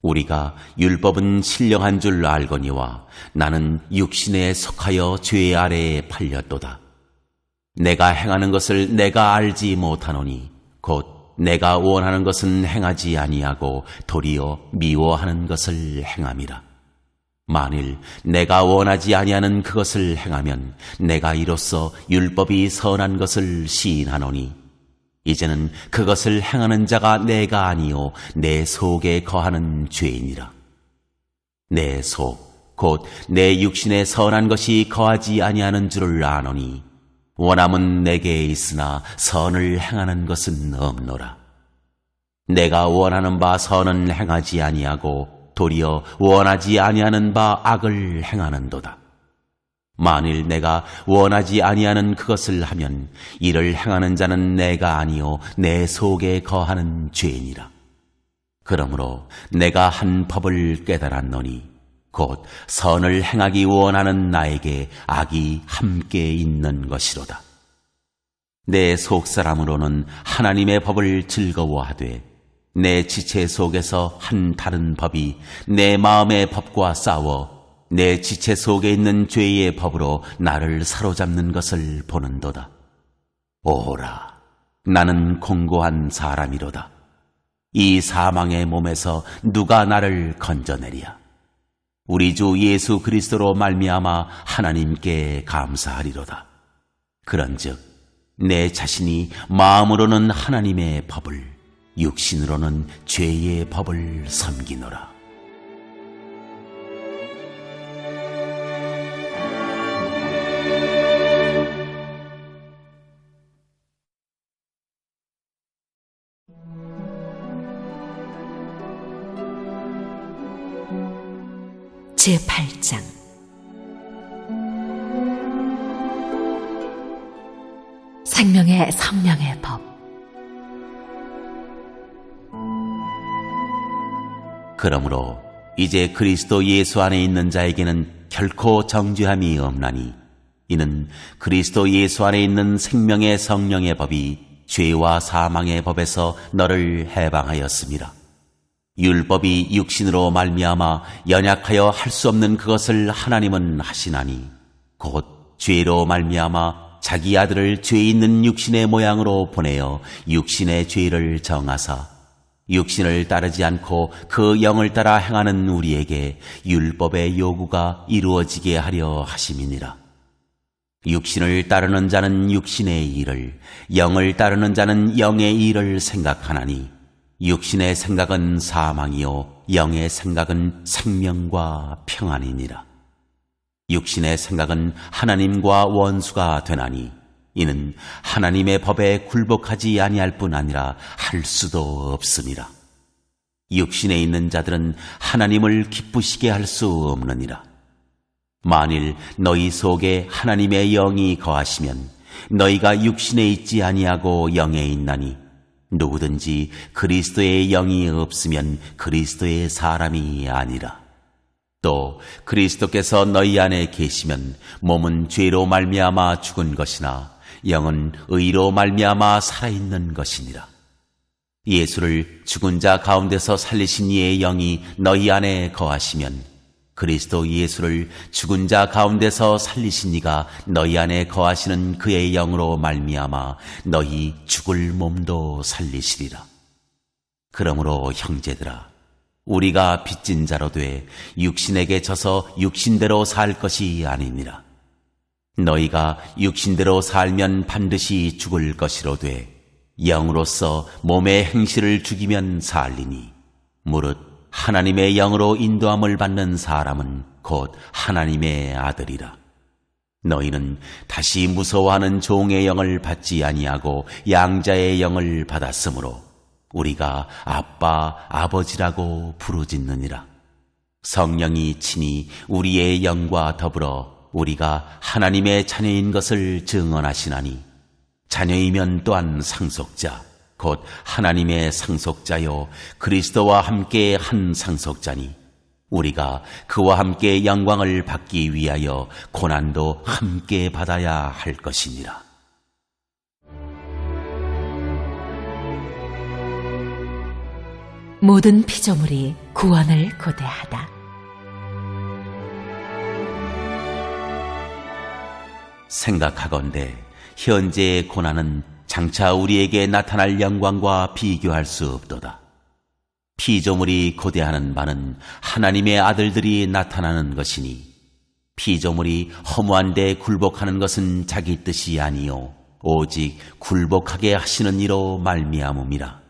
우리가 율법은 신령한 줄 알거니와 나는 육신에 속하여 죄 아래에 팔렸도다. 내가 행하는 것을 내가 알지 못하노니 곧 내가 원하는 것은 행하지 아니하고 도리어 미워하는 것을 행함이라. 만일 내가 원하지 아니하는 그것을 행하면 내가 이로써 율법이 선한 것을 시인하노니 이제는 그것을 행하는 자가 내가 아니요 내 속에 거하는 죄이니라. 내 속, 곧 내 육신에 선한 것이 거하지 아니하는 줄을 아노니 원함은 내게 있으나 선을 행하는 것은 없노라. 내가 원하는 바 선은 행하지 아니하고 도리어 원하지 아니하는 바 악을 행하는도다. 만일 내가 원하지 아니하는 그것을 하면 이를 행하는 자는 내가 아니요 내 속에 거하는 죄이니라. 그러므로 내가 한 법을 깨달았노니 곧 선을 행하기 원하는 나에게 악이 함께 있는 것이로다. 내 속사람으로는 하나님의 법을 즐거워하되 내 지체 속에서 한 다른 법이 내 마음의 법과 싸워 내 지체 속에 있는 죄의 법으로 나를 사로잡는 것을 보는도다. 오라, 나는 공고한 사람이로다. 이 사망의 몸에서 누가 나를 건져내랴. 우리 주 예수 그리스도로 말미암아 하나님께 감사하리로다. 그런즉 내 자신이 마음으로는 하나님의 법을, 육신으로는 죄의 법을 섬기노라. 제8장 생명의 성령의 법. 그러므로 이제 그리스도 예수 안에 있는 자에게는 결코 정죄함이 없나니 이는 그리스도 예수 안에 있는 생명의 성령의 법이 죄와 사망의 법에서 너를 해방하였습니다. 율법이 육신으로 말미암아 연약하여 할 수 없는 그것을 하나님은 하시나니 곧 죄로 말미암아 자기 아들을 죄 있는 육신의 모양으로 보내어 육신의 죄를 정하사 육신을 따르지 않고 그 영을 따라 행하는 우리에게 율법의 요구가 이루어지게 하려 하심이니라. 육신을 따르는 자는 육신의 일을, 영을 따르는 자는 영의 일을 생각하나니 육신의 생각은 사망이요 영의 생각은 생명과 평안이니라. 육신의 생각은 하나님과 원수가 되나니 이는 하나님의 법에 굴복하지 아니할 뿐 아니라 할 수도 없음이라. 육신에 있는 자들은 하나님을 기쁘시게 할 수 없느니라. 만일 너희 속에 하나님의 영이 거하시면 너희가 육신에 있지 아니하고 영에 있나니 누구든지 그리스도의 영이 없으면 그리스도의 사람이 아니라. 또 그리스도께서 너희 안에 계시면 몸은 죄로 말미암아 죽은 것이나 영은 의로 말미암아 살아있는 것이니라. 예수를 죽은 자 가운데서 살리신 이의 영이 너희 안에 거하시면 그리스도 예수를 죽은 자 가운데서 살리신 이가 너희 안에 거하시는 그의 영으로 말미암아 너희 죽을 몸도 살리시리라. 그러므로 형제들아, 우리가 빚진 자로 돼 육신에게 져서 육신대로 살 것이 아니니라. 너희가 육신대로 살면 반드시 죽을 것이로 돼 영으로서 몸의 행실을 죽이면 살리니 무릇 하나님의 영으로 인도함을 받는 사람은 곧 하나님의 아들이라. 너희는 다시 무서워하는 종의 영을 받지 아니하고 양자의 영을 받았으므로 우리가 아빠, 아버지라고 부르짖느니라. 성령이 친히 우리의 영과 더불어 우리가 하나님의 자녀인 것을 증언하시나니 자녀이면 또한 상속자, 곧 하나님의 상속자요 그리스도와 함께 한 상속자니 우리가 그와 함께 영광을 받기 위하여 고난도 함께 받아야 할 것이니라. 모든 피조물이 구원을 고대하다. 생각하건대 현재의 고난은 장차 우리에게 나타날 영광과 비교할 수 없도다. 피조물이 고대하는 바는 하나님의 아들들이 나타나는 것이니 피조물이 허무한 데 굴복하는 것은 자기 뜻이 아니요 오직 굴복하게 하시는 이로 말미암음이라.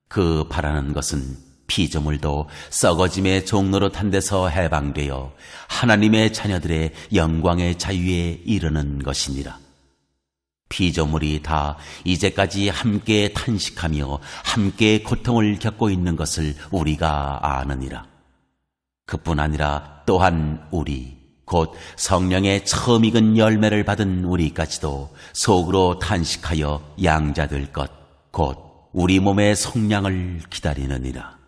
그 바라는 것은 피조물도 썩어짐의 종노릇한 데서 해방되어 하나님의 자녀들의 영광의 자유에 이르는 것이니라. 피조물이 다 이제까지 함께 탄식하며 함께 고통을 겪고 있는 것을 우리가 아느니라. 그뿐 아니라 또한 우리 곧 성령의 처음 익은 열매를 받은 우리까지도 속으로 탄식하여 양자될 것 곧 우리 몸의 속량을 기다리느니라.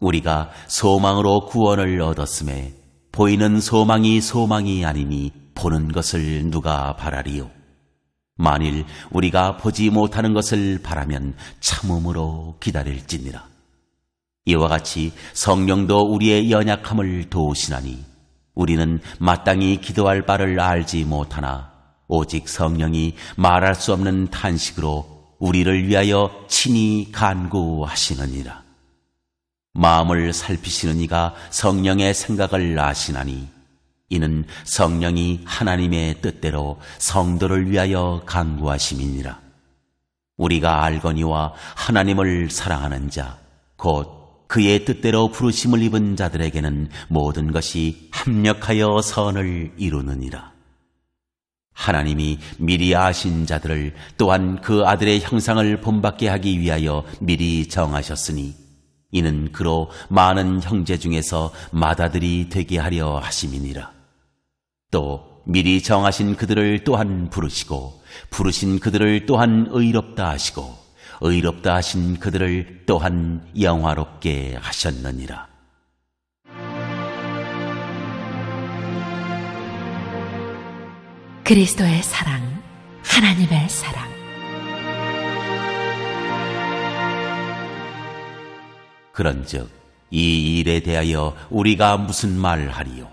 우리가 소망으로 구원을 얻었음에 보이는 소망이 소망이 아니니 보는 것을 누가 바라리요. 만일 우리가 보지 못하는 것을 바라면 참음으로 기다릴지니라. 이와 같이 성령도 우리의 연약함을 도우시나니 우리는 마땅히 기도할 바를 알지 못하나 오직 성령이 말할 수 없는 탄식으로 우리를 위하여 친히 간구하시느니라. 마음을 살피시는 이가 성령의 생각을 아시나니 이는 성령이 하나님의 뜻대로 성도를 위하여 간구하심이니라. 우리가 알거니와 하나님을 사랑하는 자 곧 그의 뜻대로 부르심을 입은 자들에게는 모든 것이 합력하여 선을 이루느니라. 하나님이 미리 아신 자들을 또한 그 아들의 형상을 본받게 하기 위하여 미리 정하셨으니 이는 그로 많은 형제 중에서 맏아들이 되게 하려 하심이니라. 또 미리 정하신 그들을 또한 부르시고 부르신 그들을 또한 의롭다 하시고 의롭다 하신 그들을 또한 영화롭게 하셨느니라. 그리스도의 사랑, 하나님의 사랑. 그런즉 이 일에 대하여 우리가 무슨 말하리요?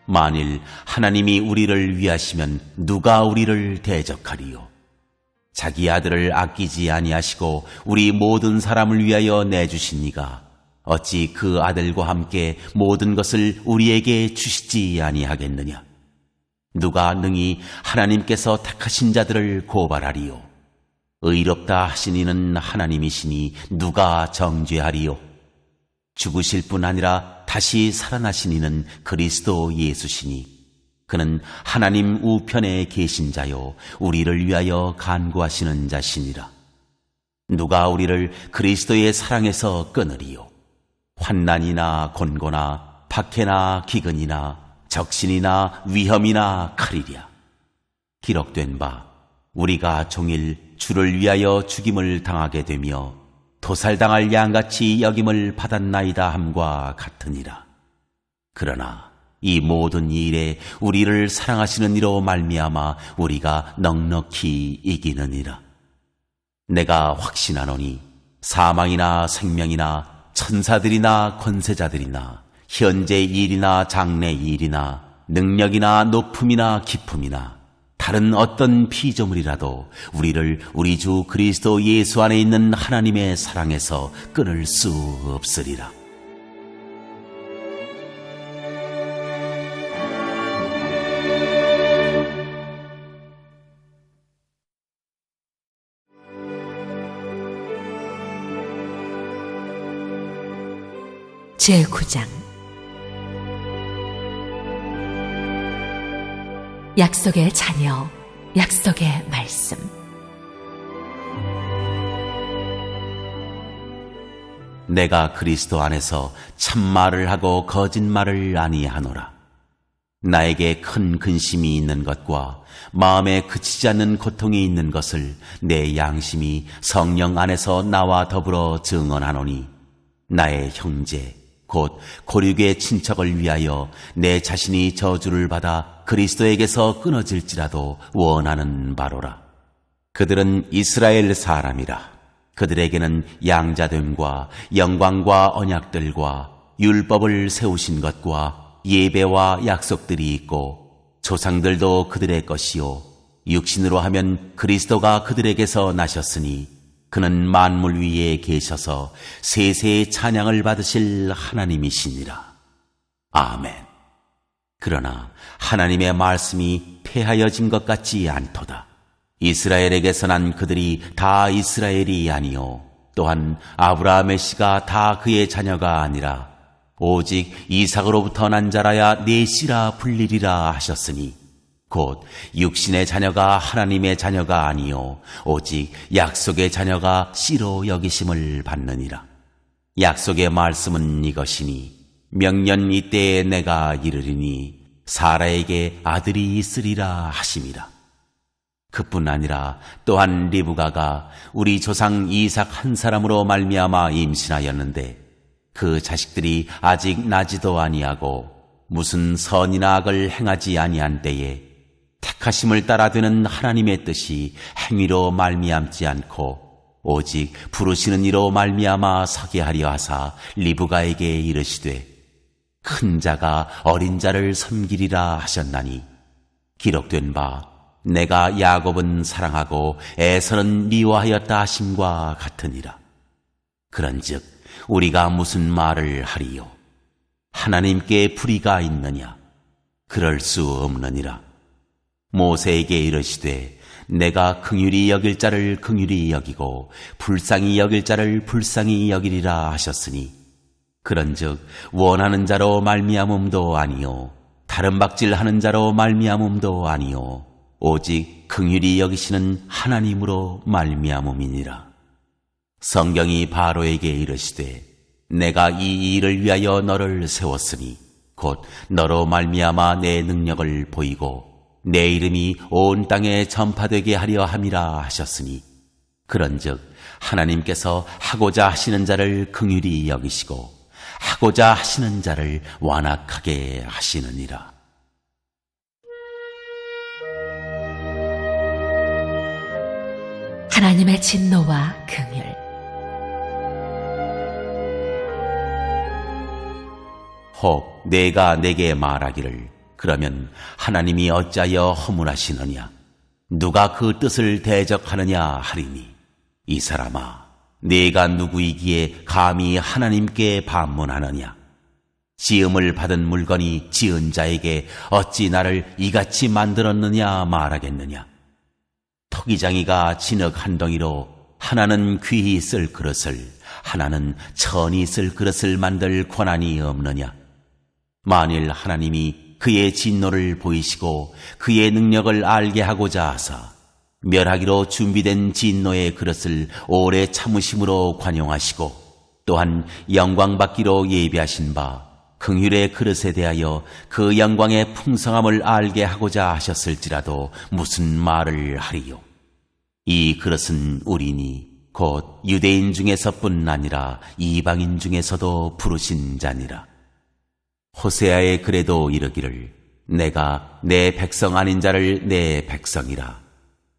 만일 하나님이 우리를 위하시면 누가 우리를 대적하리요? 자기 아들을 아끼지 아니하시고 우리 모든 사람을 위하여 내주신 이가 어찌 그 아들과 함께 모든 것을 우리에게 주시지 아니하겠느냐? 누가 능히 하나님께서 택하신 자들을 고발하리요? 의롭다 하신 이는 하나님이시니 누가 정죄하리요? 죽으실 뿐 아니라 다시 살아나신 이는 그리스도 예수시니 그는 하나님 우편에 계신 자요 우리를 위하여 간구하시는 자시니라. 누가 우리를 그리스도의 사랑에서 끊으리요? 환난이나 곤고나 박해나 기근이나 적신이나 위험이나 칼이랴. 기록된 바 우리가 종일 주를 위하여 죽임을 당하게 되며 도살당할 양같이 여김을 받았나이다 함과 같으니라. 그러나 이 모든 일에 우리를 사랑하시는 이로 말미암아 우리가 넉넉히 이기느니라. 내가 확신하노니 사망이나 생명이나 천사들이나 권세자들이나 현재 일이나 장래 일이나 능력이나 높음이나 기품이나 다른 어떤 피조물이라도 우리를 우리 주 그리스도 예수 안에 있는 하나님의 사랑에서 끊을 수 없으리라. 제9장 약속의 자녀, 약속의 말씀. 내가 그리스도 안에서 참말을 하고 거짓말을 아니하노라. 나에게 큰 근심이 있는 것과 마음에 그치지 않는 고통이 있는 것을 내 양심이 성령 안에서 나와 더불어 증언하노니 나의 형제 곧 고륙의 친척을 위하여 내 자신이 저주를 받아 그리스도에게서 끊어질지라도 원하는 바로라. 그들은 이스라엘 사람이라. 그들에게는 양자됨과 영광과 언약들과 율법을 세우신 것과 예배와 약속들이 있고 조상들도 그들의 것이요 육신으로 하면 그리스도가 그들에게서 나셨으니 그는 만물 위에 계셔서 세세의 찬양을 받으실 하나님이시니라. 아멘. 그러나 하나님의 말씀이 폐하여진 것 같지 않도다. 이스라엘에게서 난 그들이 다 이스라엘이 아니요 또한 아브라함의 씨가 다 그의 자녀가 아니라 오직 이삭으로부터 난 자라야 네 씨라 불리리라 하셨으니 곧 육신의 자녀가 하나님의 자녀가 아니요 오직 약속의 자녀가 씨로 여기심을 받느니라. 약속의 말씀은 이것이니 명년 이때에 내가 이르리니 사라에게 아들이 있으리라 하심이라. 그뿐 아니라 또한 리브가가 우리 조상 이삭 한 사람으로 말미암아 임신하였는데 그 자식들이 아직 나지도 아니하고 무슨 선이나 악을 행하지 아니한 때에 택하심을 따라 되는 하나님의 뜻이 행위로 말미암지 않고 오직 부르시는 이로 말미암아 서게 하려 하사 리브가에게 이르시되 큰 자가 어린 자를 섬기리라 하셨나니 기록된 바 내가 야곱은 사랑하고 에서는 미워하였다 하심과 같으니라. 그런즉 우리가 무슨 말을 하리요? 하나님께 불의가 있느냐? 그럴 수 없느니라. 모세에게 이르시되 내가 긍휼히 여길 자를 긍휼히 여기고 불쌍히 여길 자를 불쌍히 여기리라 하셨으니 그런즉 원하는 자로 말미암음도 아니요 다른 박질하는 자로 말미암음도 아니요 오직 긍휼히 여기시는 하나님으로 말미암음이니라. 성경이 바로에게 이르시되 내가 이 일을 위하여 너를 세웠으니 곧 너로 말미암아 내 능력을 보이고 내 이름이 온 땅에 전파되게 하려 함이라 하셨으니 그런즉 하나님께서 하고자 하시는 자를 긍휼히 여기시고 하고자 하시는 자를 완악하게 하시느니라. 하나님의 진노와 긍휼. 혹 내가 내게 말하기를 그러면 하나님이 어찌하여 허물하시느냐? 누가 그 뜻을 대적하느냐 하리니 이 사람아 네가 누구이기에 감히 하나님께 반문하느냐? 지음을 받은 물건이 지은 자에게 어찌 나를 이같이 만들었느냐 말하겠느냐? 토기장이가 진흙 한 덩이로 하나는 귀히 쓸 그릇을 하나는 천히 쓸 그릇을 만들 권한이 없느냐? 만일 하나님이 그의 진노를 보이시고 그의 능력을 알게 하고자 하사 멸하기로 준비된 진노의 그릇을 오래 참으심으로 관용하시고 또한 영광받기로 예비하신 바 긍휼의 그릇에 대하여 그 영광의 풍성함을 알게 하고자 하셨을지라도 무슨 말을 하리요? 이 그릇은 우리니 곧 유대인 중에서뿐 아니라 이방인 중에서도 부르신 자니라. 호세아의 글에도 이르기를 내가 내 백성 아닌 자를 내 백성이라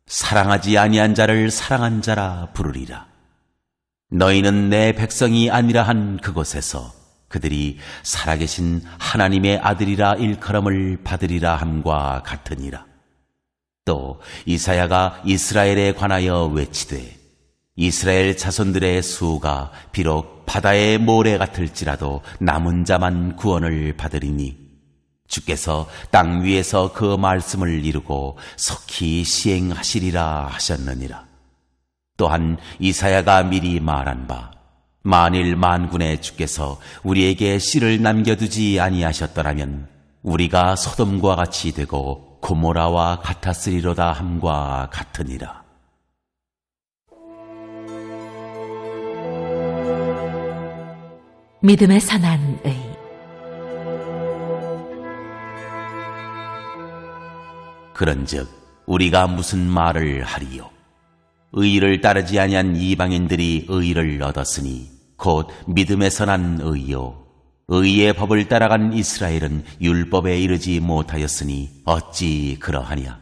사랑하지 아니한 자를 사랑한 자라 부르리라. 너희는 내 백성이 아니라 한 그곳에서 그들이 살아계신 하나님의 아들이라 일컬음을 받으리라 함과 같으니라. 또 이사야가 이스라엘에 관하여 외치되 이스라엘 자손들의 수가 비록 바다의 모래 같을지라도 남은 자만 구원을 받으리니 주께서 땅 위에서 그 말씀을 이루고 속히 시행하시리라 하셨느니라. 또한 이사야가 미리 말한 바 만일 만군의 주께서 우리에게 씨를 남겨두지 아니하셨더라면 우리가 소돔과 같이 되고 고모라와 같았으리로다 함과 같으니라. 믿음에 선한 의. 그런즉 우리가 무슨 말을 하리요? 의를 따르지 아니한 이방인들이 의를 얻었으니 곧 믿음에 선한 의요. 의의 법을 따라간 이스라엘은 율법에 이르지 못하였으니 어찌 그러하냐?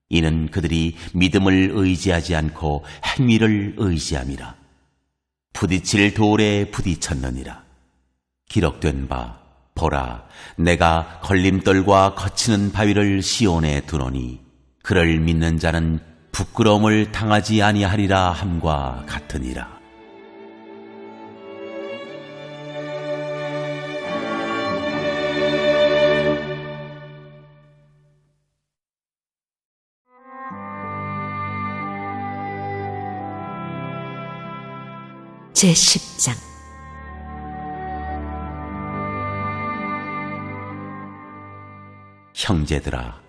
이는 그들이 믿음을 의지하지 않고 행위를 의지함이라. 부딪힐 돌에 부딪혔느니라. 기록된 바 보라 내가 걸림돌과 거치는 바위를 시온에 두노니 그를 믿는 자는 부끄러움을 당하지 아니하리라 함과 같으니라. 제10장. 형제들아,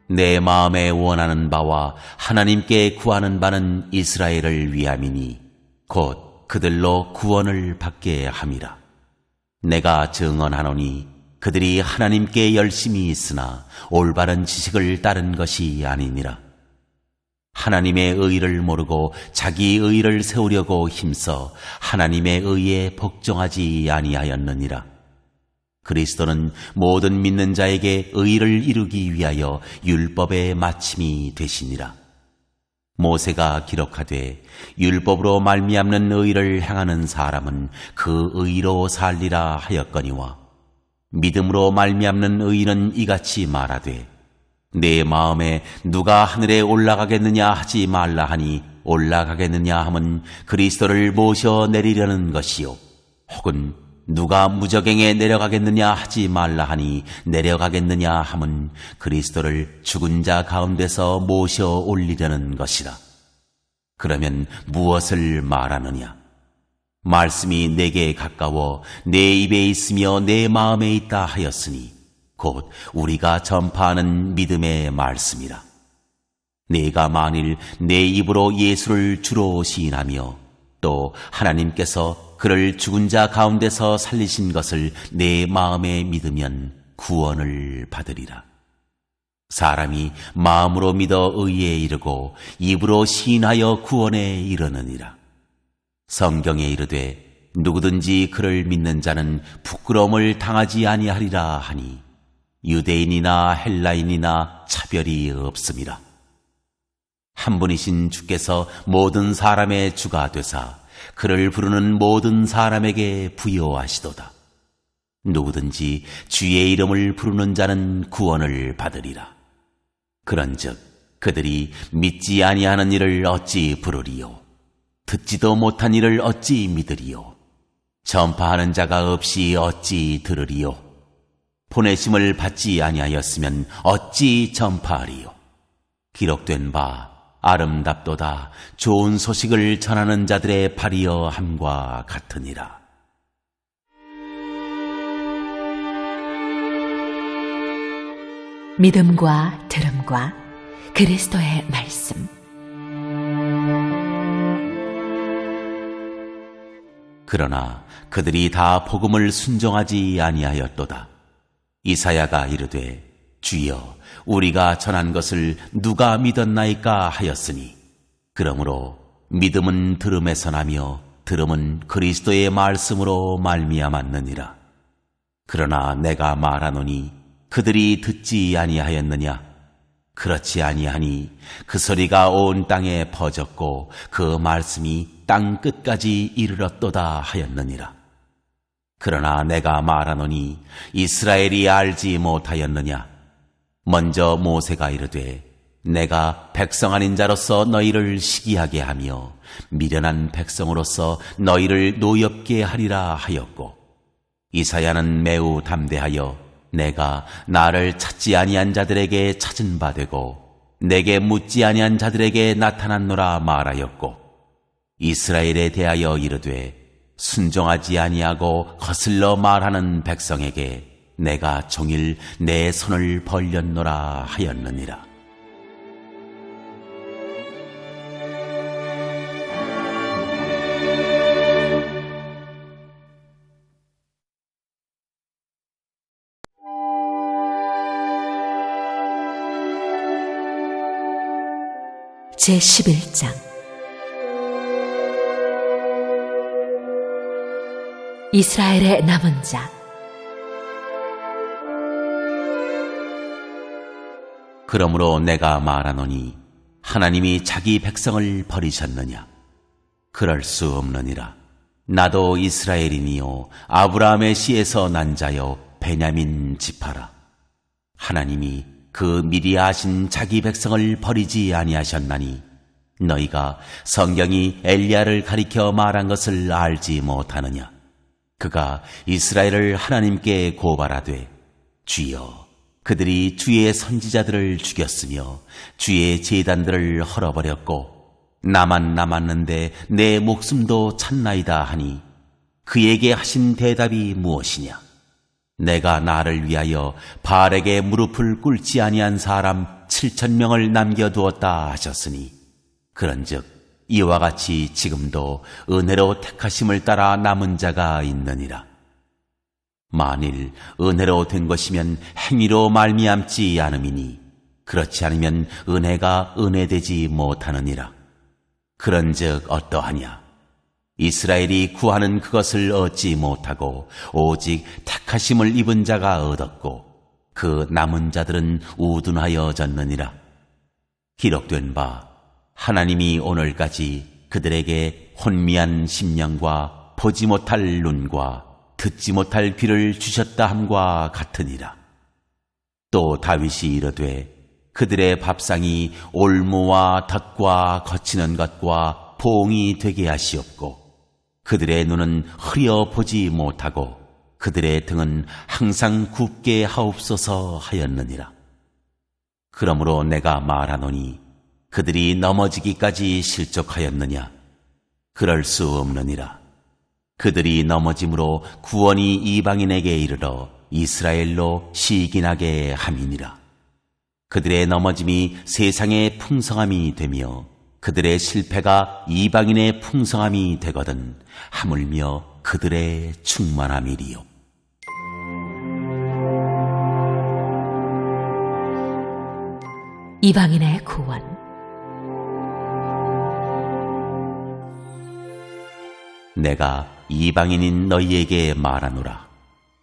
내 마음에 원하는 바와 하나님께 구하는 바는 이스라엘을 위함이니 곧 그들로 구원을 받게 함이라. 내가 증언하노니 그들이 하나님께 열심히 있으나 올바른 지식을 따른 것이 아니니라. 하나님의 의를 모르고 자기 의를 세우려고 힘써 하나님의 의에 복종하지 아니하였느니라. 그리스도는 모든 믿는 자에게 의를 이루기 위하여 율법의 마침이 되시니라. 모세가 기록하되 율법으로 말미암는 의를 행하는 사람은 그 의로 살리라 하였거니와, 믿음으로 말미암는 의는 이같이 말하되 내 마음에 누가 하늘에 올라가겠느냐 하지 말라 하니, 올라가겠느냐 함은 그리스도를 모셔 내리려는 것이요, 혹은 누가 무저갱에 내려가겠느냐 하지 말라 하니, 내려가겠느냐 함은 그리스도를 죽은 자 가운데서 모셔 올리려는 것이라. 그러면 무엇을 말하느냐? 말씀이 내게 가까워 내 입에 있으며 내 마음에 있다 하였으니 곧 우리가 전파하는 믿음의 말씀이라. 네가 만일 내 입으로 예수를 주로 시인하며 또 하나님께서 그를 죽은 자 가운데서 살리신 것을 내 마음에 믿으면 구원을 받으리라. 사람이 마음으로 믿어 의에 이르고 입으로 시인하여 구원에 이르느니라. 성경에 이르되 누구든지 그를 믿는 자는 부끄러움을 당하지 아니하리라 하니, 유대인이나 헬라인이나 차별이 없음이라. 한 분이신 주께서 모든 사람의 주가 되사 그를 부르는 모든 사람에게 부여하시도다. 누구든지 주의 이름을 부르는 자는 구원을 받으리라. 그런즉 그들이 믿지 아니하는 일을 어찌 부르리요? 듣지도 못한 일을 어찌 믿으리요? 전파하는 자가 없이 어찌 들으리요? 보내심을 받지 아니하였으면 어찌 전파하리요? 기록된 바 아름답도다 좋은 소식을 전하는 자들의 발이여 함과 같으니라. 믿음과 들음과 그리스도의 말씀. 그러나 그들이 다 복음을 순종하지 아니하였도다. 이사야가 이르되 주여 우리가 전한 것을 누가 믿었나이까 하였으니, 그러므로 믿음은 들음에서 나며 들음은 그리스도의 말씀으로 말미암았느니라. 그러나 내가 말하노니 그들이 듣지 아니하였느냐? 그렇지 아니하니 그 소리가 온 땅에 퍼졌고 그 말씀이 땅 끝까지 이르렀도다 하였느니라. 그러나 내가 말하노니 이스라엘이 알지 못하였느냐? 먼저 모세가 이르되 내가 백성 아닌 자로서 너희를 시기하게 하며 미련한 백성으로서 너희를 노엽게 하리라 하였고, 이사야는 매우 담대하여 내가 나를 찾지 아니한 자들에게 찾은 바 되고 내게 묻지 아니한 자들에게 나타났노라 말하였고, 이스라엘에 대하여 이르되 순종하지 아니하고 거슬러 말하는 백성에게 내가 종일 내 손을 벌렸노라 하였느니라. 제11장. 이스라엘의 남은 자. 그러므로 내가 말하노니 하나님이 자기 백성을 버리셨느냐? 그럴 수 없느니라. 나도 이스라엘이니요 아브라함의 씨에서 난 자요 베냐민 지파라. 하나님이 그 미리 아신 자기 백성을 버리지 아니하셨나니 너희가 성경이 엘리야를 가리켜 말한 것을 알지 못하느냐? 그가 이스라엘을 하나님께 고발하되 주여 그들이 주의 선지자들을 죽였으며 주의 제단들을 헐어버렸고 나만 남았는데 내 목숨도 찾나이다 하니 그에게 하신 대답이 무엇이냐? 내가 나를 위하여 바알에게 무릎을 꿇지 아니한 사람 7,000명을 남겨두었다 하셨으니, 그런즉 이와 같이 지금도 은혜로 택하심을 따라 남은 자가 있느니라. 만일 은혜로 된 것이면 행위로 말미암지 않음이니 그렇지 않으면 은혜가 은혜되지 못하느니라. 그런즉 어떠하냐? 이스라엘이 구하는 그것을 얻지 못하고 오직 택하심을 입은 자가 얻었고 그 남은 자들은 우둔하여졌느니라. 기록된 바 하나님이 오늘까지 그들에게 혼미한 심령과 보지 못할 눈과 듣지 못할 귀를 주셨다 함과 같으니라. 또 다윗이 이르되 그들의 밥상이 올무와 덫과 거치는 것과 봉이 되게 하시옵고 그들의 눈은 흐려 보지 못하고 그들의 등은 항상 굽게 하옵소서 하였느니라. 그러므로 내가 말하노니 그들이 넘어지기까지 실족하였느냐? 그럴 수 없느니라. 그들이 넘어짐으로 구원이 이방인에게 이르러 이스라엘로 시기나게 함이니라. 그들의 넘어짐이 세상의 풍성함이 되며 그들의 실패가 이방인의 풍성함이 되거든 하물며 그들의 충만함이리요. 이방인의 구원. 내가 이방인인 너희에게 말하노라.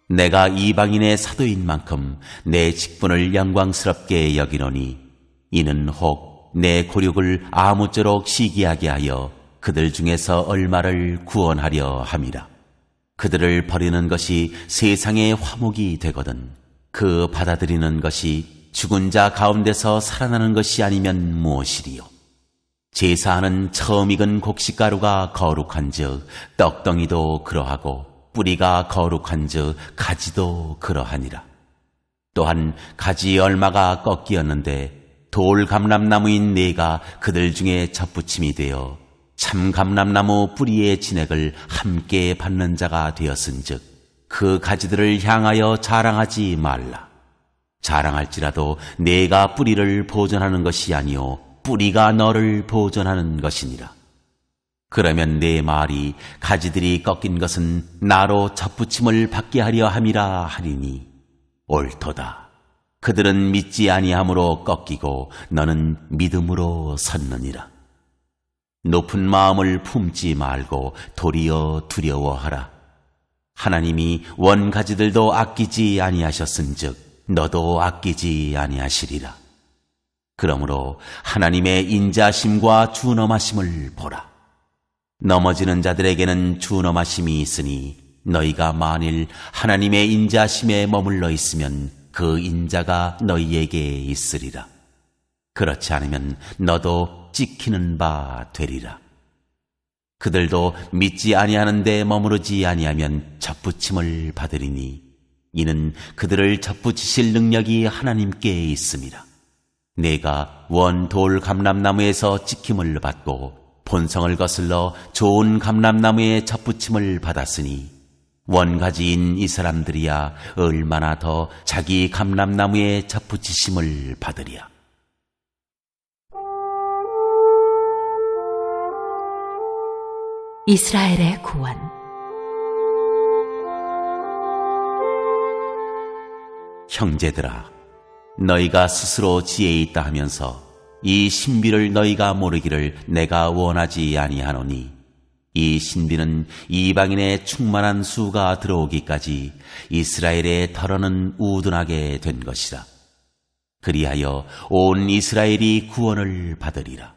내가 이방인의 사도인 만큼 내 직분을 영광스럽게 여기노니 이는 혹 내 고륙을 아무쪼록 시기하게 하여 그들 중에서 얼마를 구원하려 함이라. 그들을 버리는 것이 세상의 화목이 되거든 그 받아들이는 것이 죽은 자 가운데서 살아나는 것이 아니면 무엇이리요? 제사하는 처음 익은 곡식가루가 거룩한즉 떡덩이도 그러하고 뿌리가 거룩한즉 가지도 그러하니라. 또한 가지 얼마가 꺾이었는데 돌 감람나무인 네가 그들 중에 접붙임이 되어 참 감람나무 뿌리의 진액을 함께 받는 자가 되었은즉 그 가지들을 향하여 자랑하지 말라. 자랑할지라도 네가 뿌리를 보존하는 것이 아니요 뿌리가 너를 보존하는 것이니라. 그러면 내 말이 가지들이 꺾인 것은 나로 접붙임을 받게 하려 함이라 하리니 옳도다. 그들은 믿지 아니함으로 꺾이고 너는 믿음으로 섰느니라. 높은 마음을 품지 말고 도리어 두려워하라. 하나님이 원가지들도 아끼지 아니하셨은즉 너도 아끼지 아니하시리라. 그러므로 하나님의 인자심과 준엄하심을 보라. 넘어지는 자들에게는 준엄하심이 있으니 너희가 만일 하나님의 인자심에 머물러 있으면 그 인자가 너희에게 있으리라. 그렇지 않으면 너도 찍히는 바 되리라. 그들도 믿지 아니하는데 머무르지 아니하면 접붙임을 받으리니 이는 그들을 접붙이실 능력이 하나님께 있음이라. 내가 원돌 감람나무에서 찍힘을 받고 본성을 거슬러 좋은 감람나무에 접붙임을 받았으니 원가지인 이 사람들이야 얼마나 더 자기 감람나무에 접붙이심을 받으랴. 이스라엘의 구원. 형제들아, 너희가 스스로 지혜 있다 하면서 이 신비를 너희가 모르기를 내가 원하지 아니하노니 이 신비는 이방인의 충만한 수가 들어오기까지 이스라엘의 털어는 우둔하게 된 것이라. 그리하여 온 이스라엘이 구원을 받으리라.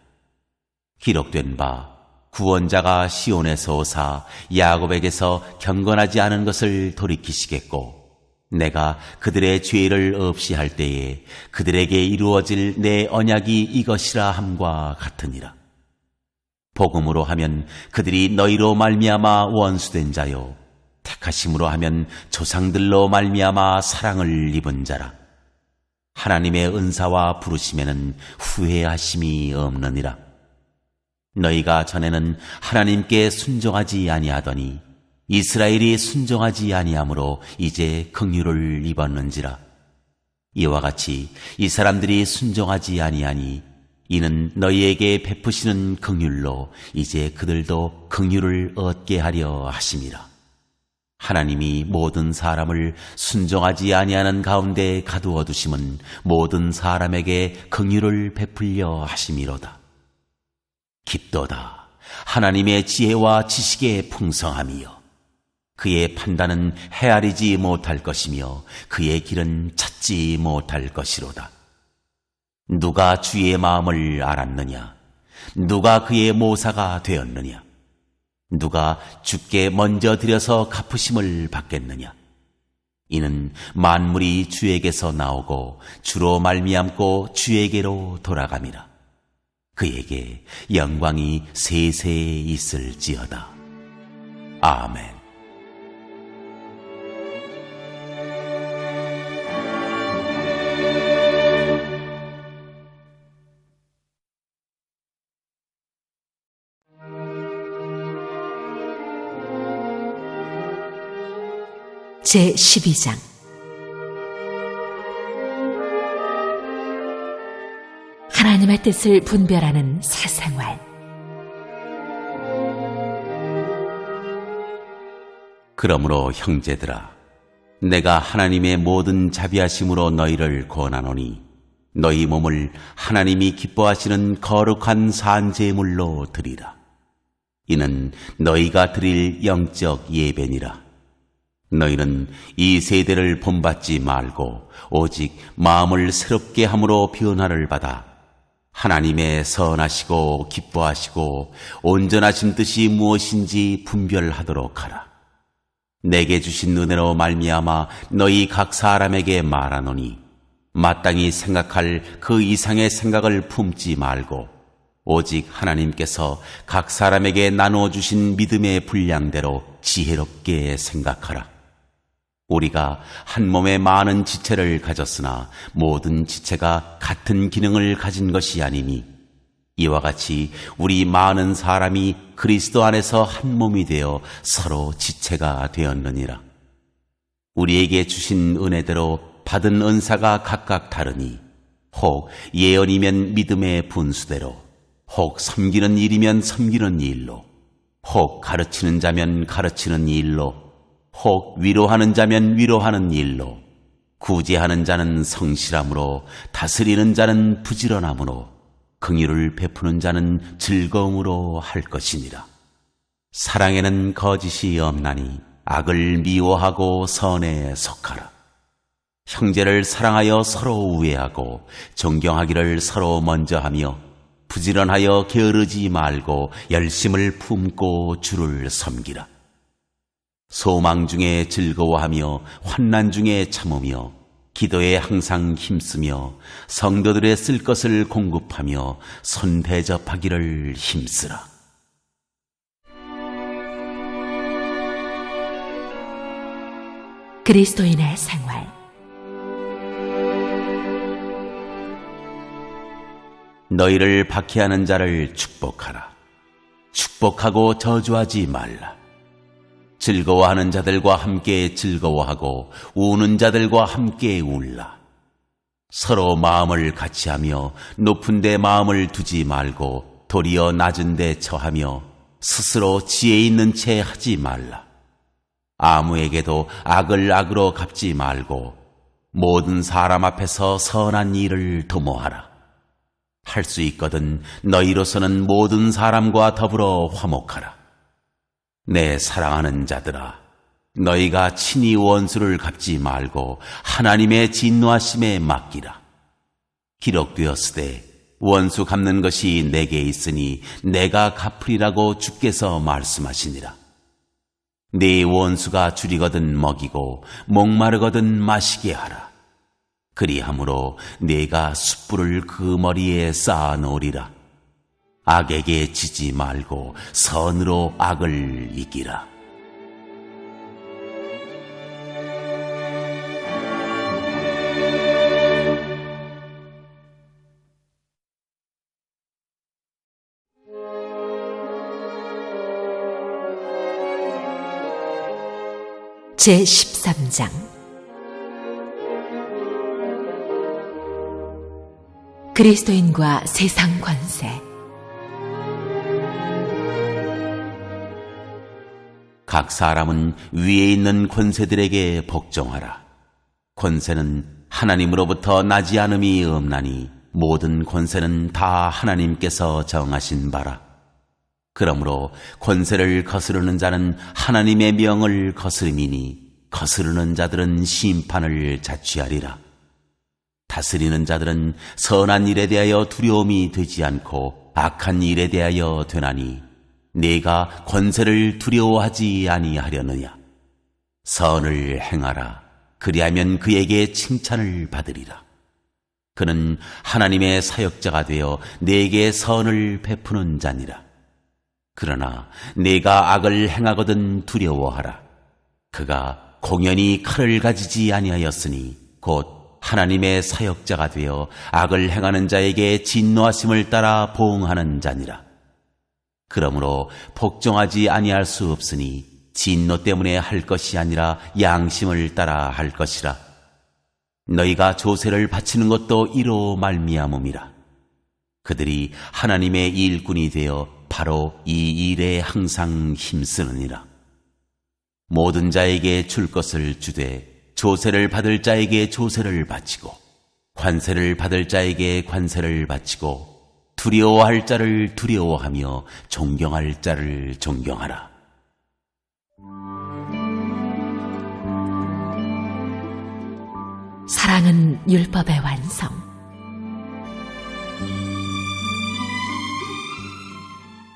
기록된 바 구원자가 시온에서 오사 야곱에게서 경건하지 않은 것을 돌이키시겠고 내가 그들의 죄를 없이 할 때에 그들에게 이루어질 내 언약이 이것이라 함과 같으니라. 복음으로 하면 그들이 너희로 말미암아 원수된 자요 택하심으로 하면 조상들로 말미암아 사랑을 입은 자라. 하나님의 은사와 부르심에는 후회하심이 없느니라. 너희가 전에는 하나님께 순종하지 아니하더니 이스라엘이 순종하지 아니하므로 이제 긍휼을 입었는지라. 이와 같이 이 사람들이 순종하지 아니하니 이는 너희에게 베푸시는 긍휼로 이제 그들도 긍휼을 얻게 하려 하심이라. 하나님이 모든 사람을 순종하지 아니하는 가운데 가두어 두심은 모든 사람에게 긍휼을 베풀려 하심이로다. 깊도다. 하나님의 지혜와 지식의 풍성함이여. 그의 판단은 헤아리지 못할 것이며 그의 길은 찾지 못할 것이로다. 누가 주의 마음을 알았느냐? 누가 그의 모사가 되었느냐? 누가 주께 먼저 드려서 갚으심을 받겠느냐? 이는 만물이 주에게서 나오고 주로 말미암고 주에게로 돌아감이라. 그에게 영광이 세세에 있을지어다. 아멘. 제12장 하나님의 뜻을 분별하는 사생활. 그러므로 형제들아, 내가 하나님의 모든 자비하심으로 너희를 권하노니 너희 몸을 하나님이 기뻐하시는 거룩한 산제물로 드리라. 이는 너희가 드릴 영적 예배니라. 너희는 이 세대를 본받지 말고 오직 마음을 새롭게 함으로 변화를 받아 하나님의 선하시고 기뻐하시고 온전하신 뜻이 무엇인지 분별하도록 하라. 내게 주신 은혜로 말미암아 너희 각 사람에게 말하노니 마땅히 생각할 그 이상의 생각을 품지 말고 오직 하나님께서 각 사람에게 나누어 주신 믿음의 분량대로 지혜롭게 생각하라. 우리가 한 몸에 많은 지체를 가졌으나 모든 지체가 같은 기능을 가진 것이 아니니 이와 같이 우리 많은 사람이 그리스도 안에서 한 몸이 되어 서로 지체가 되었느니라. 우리에게 주신 은혜대로 받은 은사가 각각 다르니 혹 예언이면 믿음의 분수대로, 혹 섬기는 일이면 섬기는 일로, 혹 가르치는 자면 가르치는 일로, 혹 위로하는 자면 위로하는 일로, 구제하는 자는 성실함으로, 다스리는 자는 부지런함으로, 긍휼을 베푸는 자는 즐거움으로 할 것이니라. 사랑에는 거짓이 없나니 악을 미워하고 선에 속하라. 형제를 사랑하여 서로 우애하고 존경하기를 서로 먼저 하며 부지런하여 게으르지 말고 열심을 품고 주를 섬기라. 소망 중에 즐거워하며 환난 중에 참으며 기도에 항상 힘쓰며 성도들의 쓸 것을 공급하며 손대접하기를 힘쓰라. 그리스도인의 생활. 너희를 박해하는 자를 축복하라. 축복하고 저주하지 말라. 즐거워하는 자들과 함께 즐거워하고 우는 자들과 함께 울라. 서로 마음을 같이하며 높은 데 마음을 두지 말고 도리어 낮은 데 처하며 스스로 지혜 있는 채 하지 말라. 아무에게도 악을 악으로 갚지 말고 모든 사람 앞에서 선한 일을 도모하라. 할 수 있거든 너희로서는 모든 사람과 더불어 화목하라. 내 사랑하는 자들아, 너희가 친히 원수를 갚지 말고 하나님의 진노하심에 맡기라. 기록되었으되 원수 갚는 것이 내게 있으니 내가 갚으리라고 주께서 말씀하시니라. 네 원수가 줄이거든 먹이고 목마르거든 마시게 하라. 그리함으로 네가 숯불을 그 머리에 쌓아 놓으리라. 악에게 지지 말고 선으로 악을 이기라. 제13장 그리스도인과 세상 관세. 각 사람은 위에 있는 권세들에게 복종하라. 권세는 하나님으로부터 나지 않음이 없나니 모든 권세는 다 하나님께서 정하신 바라. 그러므로 권세를 거스르는 자는 하나님의 명을 거스름이니 거스르는 자들은 심판을 자취하리라. 다스리는 자들은 선한 일에 대하여 두려움이 되지 않고 악한 일에 대하여 되나니 네가 권세를 두려워하지 아니하려느냐. 선을 행하라. 그리하면 그에게 칭찬을 받으리라. 그는 하나님의 사역자가 되어 네게 선을 베푸는 자니라. 그러나 네가 악을 행하거든 두려워하라. 그가 공연히 칼을 가지지 아니하였으니 곧 하나님의 사역자가 되어 악을 행하는 자에게 진노하심을 따라 보응하는 자니라. 그러므로 복종하지 아니할 수 없으니 진노 때문에 할 것이 아니라 양심을 따라 할 것이라. 너희가 조세를 바치는 것도 이로 말미암음이라. 그들이 하나님의 일꾼이 되어 바로 이 일에 항상 힘쓰느니라. 모든 자에게 줄 것을 주되 조세를 받을 자에게 조세를 바치고 관세를 받을 자에게 관세를 바치고 두려워할 자를 두려워하며 존경할 자를 존경하라. 사랑은 율법의 완성.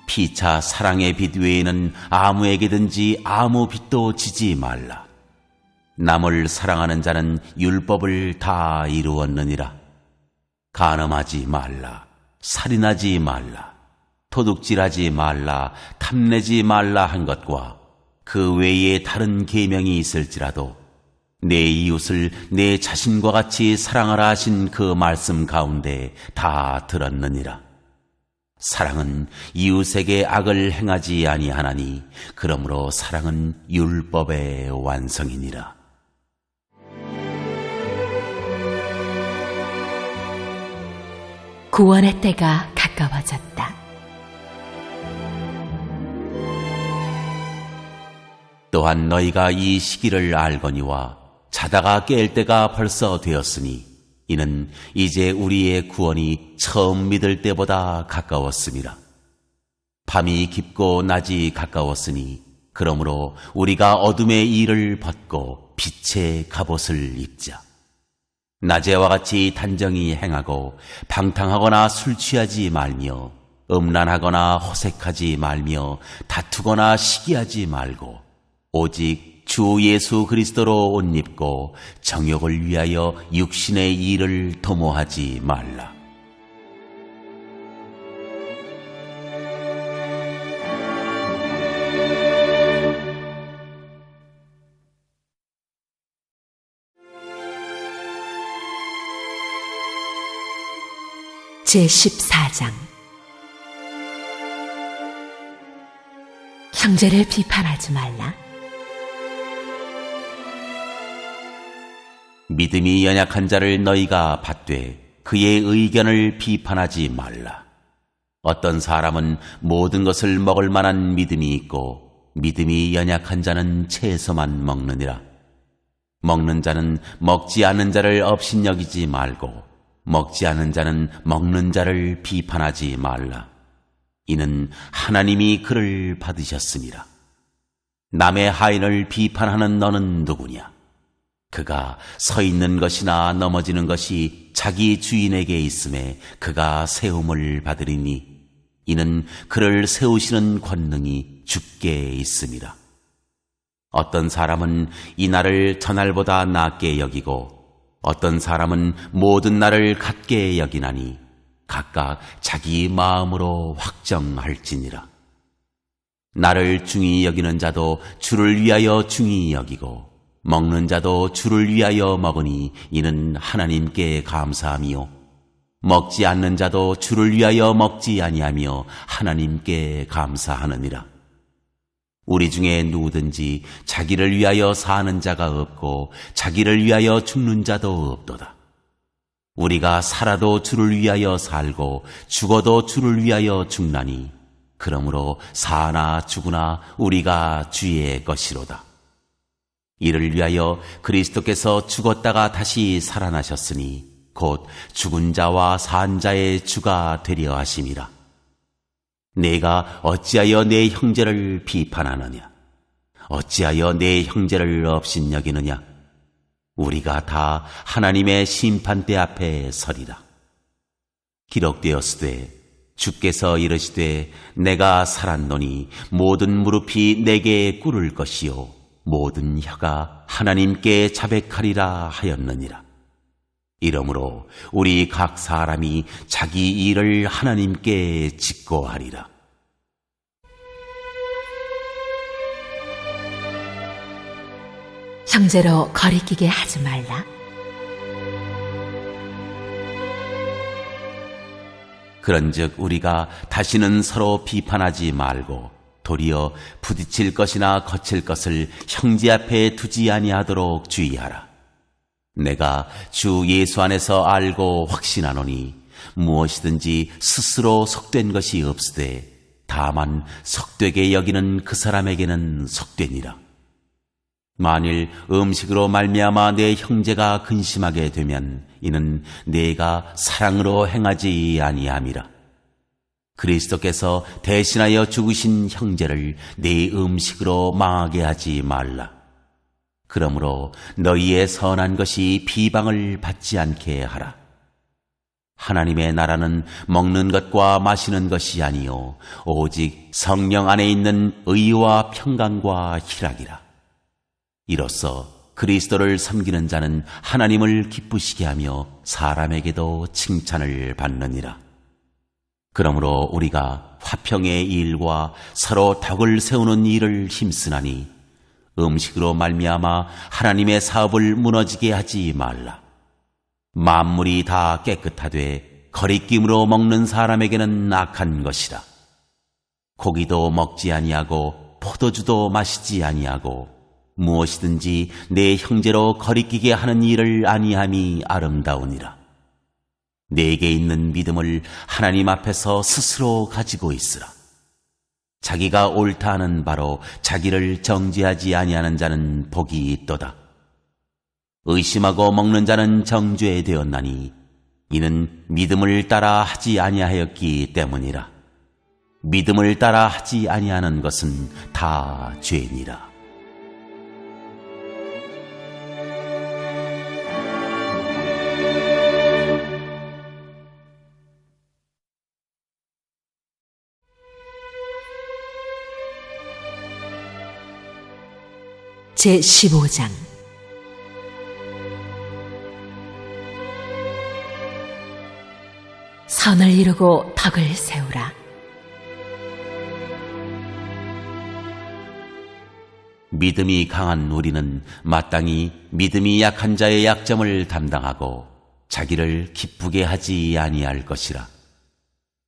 피차 사랑의 빛 외에는 아무에게든지 아무 빛도 지지 말라. 남을 사랑하는 자는 율법을 다 이루었느니라. 간음하지 말라. 살인하지 말라. 도둑질하지 말라. 탐내지 말라 한 것과 그 외에 다른 계명이 있을지라도 내 이웃을 내 자신과 같이 사랑하라 하신 그 말씀 가운데 다 들었느니라. 사랑은 이웃에게 악을 행하지 아니하나니 그러므로 사랑은 율법의 완성이니라. 구원의 때가 가까워졌다. 또한 너희가 이 시기를 알거니와 자다가 깰 때가 벌써 되었으니 이는 이제 우리의 구원이 처음 믿을 때보다 가까웠음이라. 밤이 깊고 낮이 가까웠으니 그러므로 우리가 어둠의 일을 벗고 빛의 갑옷을 입자. 낮에와 같이 단정히 행하고 방탕하거나 술 취하지 말며 음란하거나 호색하지 말며 다투거나 시기하지 말고 오직 주 예수 그리스도로 옷 입고 정욕을 위하여 육신의 일을 도모하지 말라. 제14장 형제를 비판하지 말라. 믿음이 연약한 자를 너희가 받되 그의 의견을 비판하지 말라. 어떤 사람은 모든 것을 먹을 만한 믿음이 있고 믿음이 연약한 자는 채소만 먹느니라. 먹는 자는 먹지 않는 자를 업신여기지 말고 먹지 않는 자는 먹는 자를 비판하지 말라. 이는 하나님이 그를 받으셨습니다. 남의 하인을 비판하는 너는 누구냐? 그가 서 있는 것이나 넘어지는 것이 자기 주인에게 있음에 그가 세움을 받으리니 이는 그를 세우시는 권능이 주께 있습니다. 어떤 사람은 이 날을 저날보다 낫게 여기고 어떤 사람은 모든 날을 같게 여기나니 각각 자기 마음으로 확정할지니라. 나를 중히 여기는 자도 주를 위하여 중히 여기고 먹는 자도 주를 위하여 먹으니 이는 하나님께 감사하며 먹지 않는 자도 주를 위하여 먹지 아니하며 하나님께 감사하느니라. 우리 중에 누구든지 자기를 위하여 사는 자가 없고 자기를 위하여 죽는 자도 없도다. 우리가 살아도 주를 위하여 살고 죽어도 주를 위하여 죽나니 그러므로 사나 죽으나 우리가 주의 것이로다. 이를 위하여 그리스도께서 죽었다가 다시 살아나셨으니 곧 죽은 자와 산 자의 주가 되려 하심이라. 내가 어찌하여 내 형제를 비판하느냐? 어찌하여 내 형제를 업신여기느냐? 우리가 다 하나님의 심판대 앞에 서리라. 기록되었으되 주께서 이르시되 내가 살았노니 모든 무릎이 내게 꿇을 것이요 모든 혀가 하나님께 자백하리라 하였느니라. 이러므로 우리 각 사람이 자기 일을 하나님께 직고하리라. 형제로 거리끼게 하지 말라. 그런즉 우리가 다시는 서로 비판하지 말고 도리어 부딪힐 것이나 거칠 것을 형제 앞에 두지 아니하도록 주의하라. 내가 주 예수 안에서 알고 확신하노니 무엇이든지 스스로 속된 것이 없으되 다만 속되게 여기는 그 사람에게는 속되니라. 만일 음식으로 말미암아 내 형제가 근심하게 되면 이는 내가 사랑으로 행하지 아니함이라. 그리스도께서 대신하여 죽으신 형제를 네 음식으로 망하게 하지 말라. 그러므로 너희의 선한 것이 비방을 받지 않게 하라. 하나님의 나라는 먹는 것과 마시는 것이 아니요 오직 성령 안에 있는 의와 평강과 희락이라. 이로써 그리스도를 섬기는 자는 하나님을 기쁘시게 하며 사람에게도 칭찬을 받느니라. 그러므로 우리가 화평의 일과 서로 덕을 세우는 일을 힘쓰나니 음식으로 말미암아 하나님의 사업을 무너지게 하지 말라. 만물이 다 깨끗하되 거리낌으로 먹는 사람에게는 악한 것이라. 고기도 먹지 아니하고 포도주도 마시지 아니하고 무엇이든지 내 형제로 거리끼게 하는 일을 아니함이 아름다우니라. 내게 있는 믿음을 하나님 앞에서 스스로 가지고 있으라. 자기가 옳다 하는 바로 자기를 정죄하지 아니하는 자는 복이 있도다. 의심하고 먹는 자는 정죄 되었나니 이는 믿음을 따라 하지 아니하였기 때문이라. 믿음을 따라 하지 아니하는 것은 다 죄니라. 제15장 선을 이루고 덕을 세우라. 믿음이 강한 우리는 마땅히 믿음이 약한 자의 약점을 담당하고 자기를 기쁘게 하지 아니할 것이라.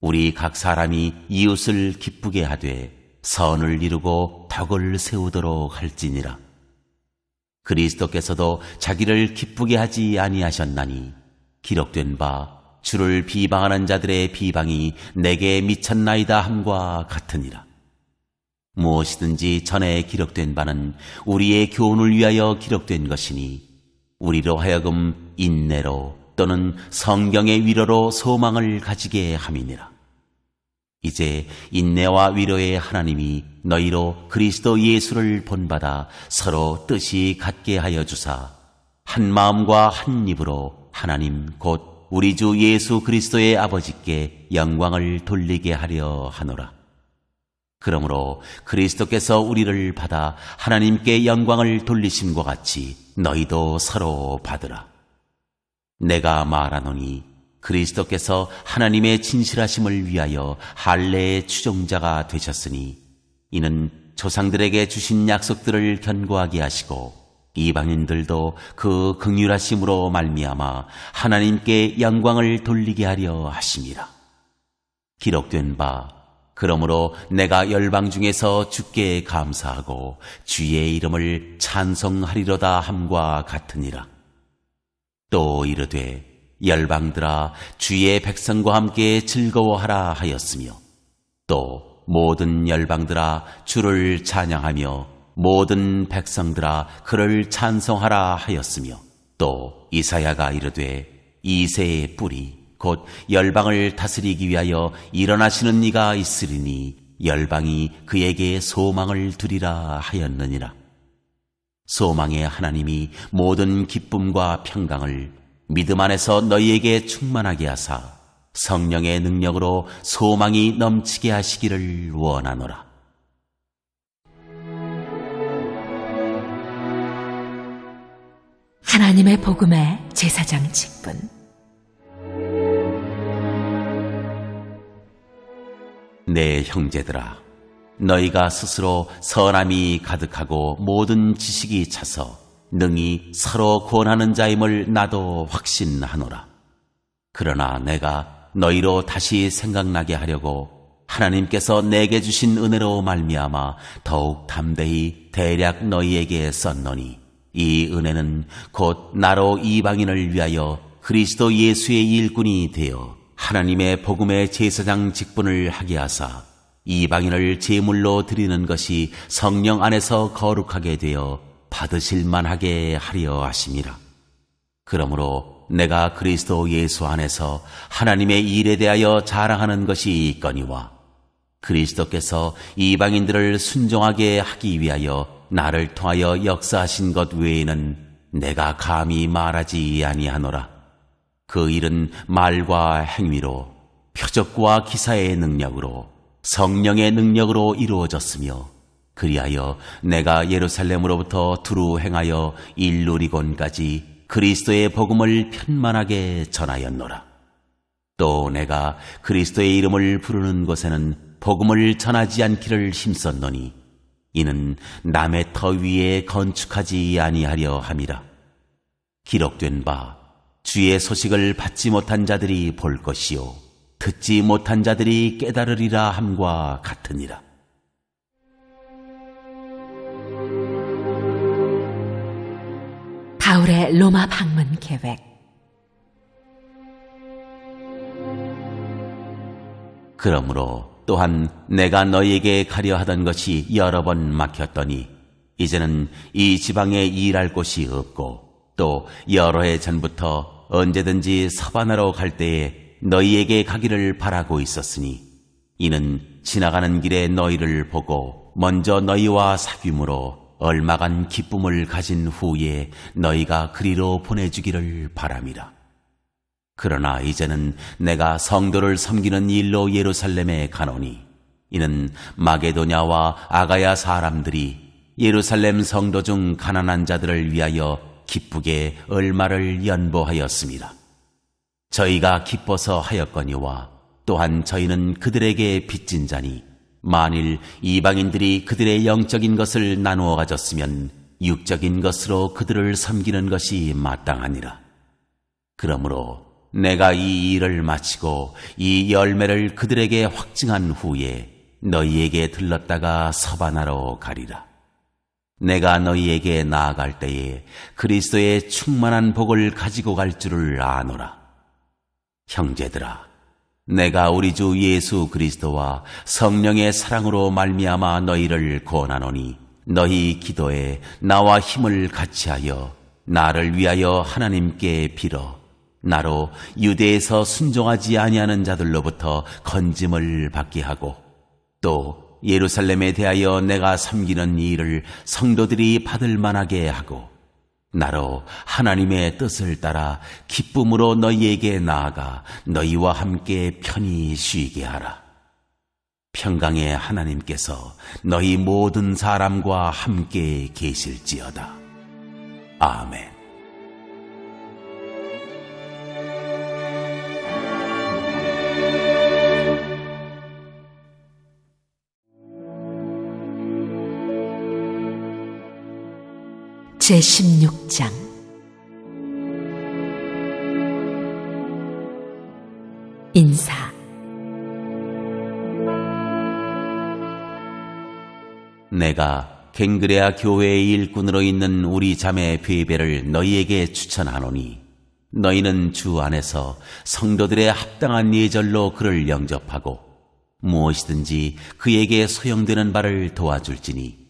우리 각 사람이 이웃을 기쁘게 하되 선을 이루고 덕을 세우도록 할지니라. 그리스도께서도 자기를 기쁘게 하지 아니하셨나니 기록된 바 주를 비방하는 자들의 비방이 내게 미쳤나이다 함과 같으니라. 무엇이든지 전에 기록된 바는 우리의 교훈을 위하여 기록된 것이니 우리로 하여금 인내로 또는 성경의 위로로 소망을 가지게 함이니라. 이제 인내와 위로의 하나님이 너희로 그리스도 예수를 본받아 서로 뜻이 같게 하여 주사 한 마음과 한 입으로 하나님 곧 우리 주 예수 그리스도의 아버지께 영광을 돌리게 하려 하노라. 그러므로 그리스도께서 우리를 받아 하나님께 영광을 돌리심과 같이 너희도 서로 받으라. 내가 말하노니 그리스도께서 하나님의 진실하심을 위하여 할례의 추종자가 되셨으니 이는 조상들에게 주신 약속들을 견고하게 하시고 이방인들도 그 긍휼하심으로 말미암아 하나님께 영광을 돌리게 하려 하심이라. 기록된 바 그러므로 내가 열방 중에서 주께 감사하고 주의 이름을 찬송하리로다 함과 같으니라. 또 이르되 열방들아 주의 백성과 함께 즐거워하라 하였으며 또 모든 열방들아 주를 찬양하며 모든 백성들아 그를 찬송하라 하였으며, 또 이사야가 이르되 이새의 뿌리 곧 열방을 다스리기 위하여 일어나시는 이가 있으리니 열방이 그에게 소망을 두리라 하였느니라. 소망의 하나님이 모든 기쁨과 평강을 믿음 안에서 너희에게 충만하게 하사 성령의 능력으로 소망이 넘치게 하시기를 원하노라. 하나님의 복음의 제사장 직분. 내 형제들아, 너희가 스스로 선함이 가득하고 모든 지식이 차서 능히 서로 권하는 자임을 나도 확신하노라. 그러나 내가 너희로 다시 생각나게 하려고 하나님께서 내게 주신 은혜로 말미암아 더욱 담대히 대략 너희에게 썼노니, 이 은혜는 곧 나로 이방인을 위하여 그리스도 예수의 일꾼이 되어 하나님의 복음의 제사장 직분을 하게 하사 이방인을 제물로 드리는 것이 성령 안에서 거룩하게 되어 받으실 만하게 하려 하심이라. 그러므로 내가 그리스도 예수 안에서 하나님의 일에 대하여 자랑하는 것이 있거니와, 그리스도께서 이방인들을 순종하게 하기 위하여 나를 통하여 역사하신 것 외에는 내가 감히 말하지 아니하노라. 그 일은 말과 행위로, 표적과 기사의 능력으로, 성령의 능력으로 이루어졌으며, 그리하여 내가 예루살렘으로부터 두루 행하여 일루리곤까지 그리스도의 복음을 편만하게 전하였노라. 또 내가 그리스도의 이름을 부르는 곳에는 복음을 전하지 않기를 힘썼노니, 이는 남의 터 위에 건축하지 아니하려 함이라. 기록된 바 주의 소식을 받지 못한 자들이 볼 것이요 듣지 못한 자들이 깨달으리라 함과 같으니라. 바울의 로마 방문 계획. 그러므로 또한 내가 너희에게 가려 하던 것이 여러 번 막혔더니 이제는 이 지방에 일할 곳이 없고, 또 여러 해 전부터 언제든지 서바나로 갈 때에 너희에게 가기를 바라고 있었으니, 이는 지나가는 길에 너희를 보고 먼저 너희와 사귐으로 얼마간 기쁨을 가진 후에 너희가 그리로 보내주기를 바람이라. 그러나 이제는 내가 성도를 섬기는 일로 예루살렘에 가노니, 이는 마게도냐와 아가야 사람들이 예루살렘 성도 중 가난한 자들을 위하여 기쁘게 얼마를 연보하였습니다. 저희가 기뻐서 하였거니와 또한 저희는 그들에게 빚진 자니, 만일 이방인들이 그들의 영적인 것을 나누어 가졌으면 육적인 것으로 그들을 섬기는 것이 마땅하니라. 그러므로 내가 이 일을 마치고 이 열매를 그들에게 확증한 후에 너희에게 들렀다가 서바나로 가리라. 내가 너희에게 나아갈 때에 그리스도의 충만한 복을 가지고 갈 줄을 아노라. 형제들아, 내가 우리 주 예수 그리스도와 성령의 사랑으로 말미암아 너희를 권하노니, 너희 기도에 나와 힘을 같이하여 나를 위하여 하나님께 빌어 나로 유대에서 순종하지 아니하는 자들로부터 건짐을 받게 하고, 또 예루살렘에 대하여 내가 섬기는 일을 성도들이 받을 만하게 하고, 나로 하나님의 뜻을 따라 기쁨으로 너희에게 나아가 너희와 함께 편히 쉬게 하라. 평강의 하나님께서 너희 모든 사람과 함께 계실지어다. 아멘. 제16장. 인사. 내가 갱그레아 교회의 일꾼으로 있는 우리 자매 베베를 너희에게 추천하노니, 너희는 주 안에서 성도들의 합당한 예절로 그를 영접하고 무엇이든지 그에게 소용되는 바를 도와줄지니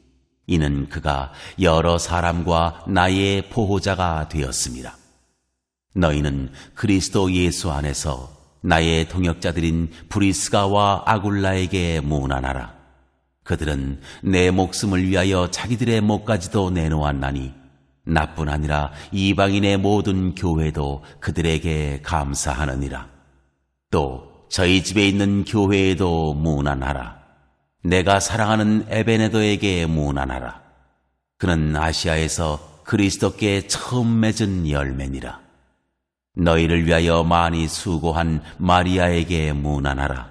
이는 그가 여러 사람과 나의 보호자가 되었습니다. 너희는 그리스도 예수 안에서 나의 동역자들인 브리스가와 아굴라에게 문안하라. 그들은 내 목숨을 위하여 자기들의 목까지도 내놓았나니 나뿐 아니라 이방인의 모든 교회도 그들에게 감사하느니라. 또 저희 집에 있는 교회에도 문안하라. 내가 사랑하는 에베네도에게 문안하라. 그는 아시아에서 그리스도께 처음 맺은 열매니라. 너희를 위하여 많이 수고한 마리아에게 문안하라.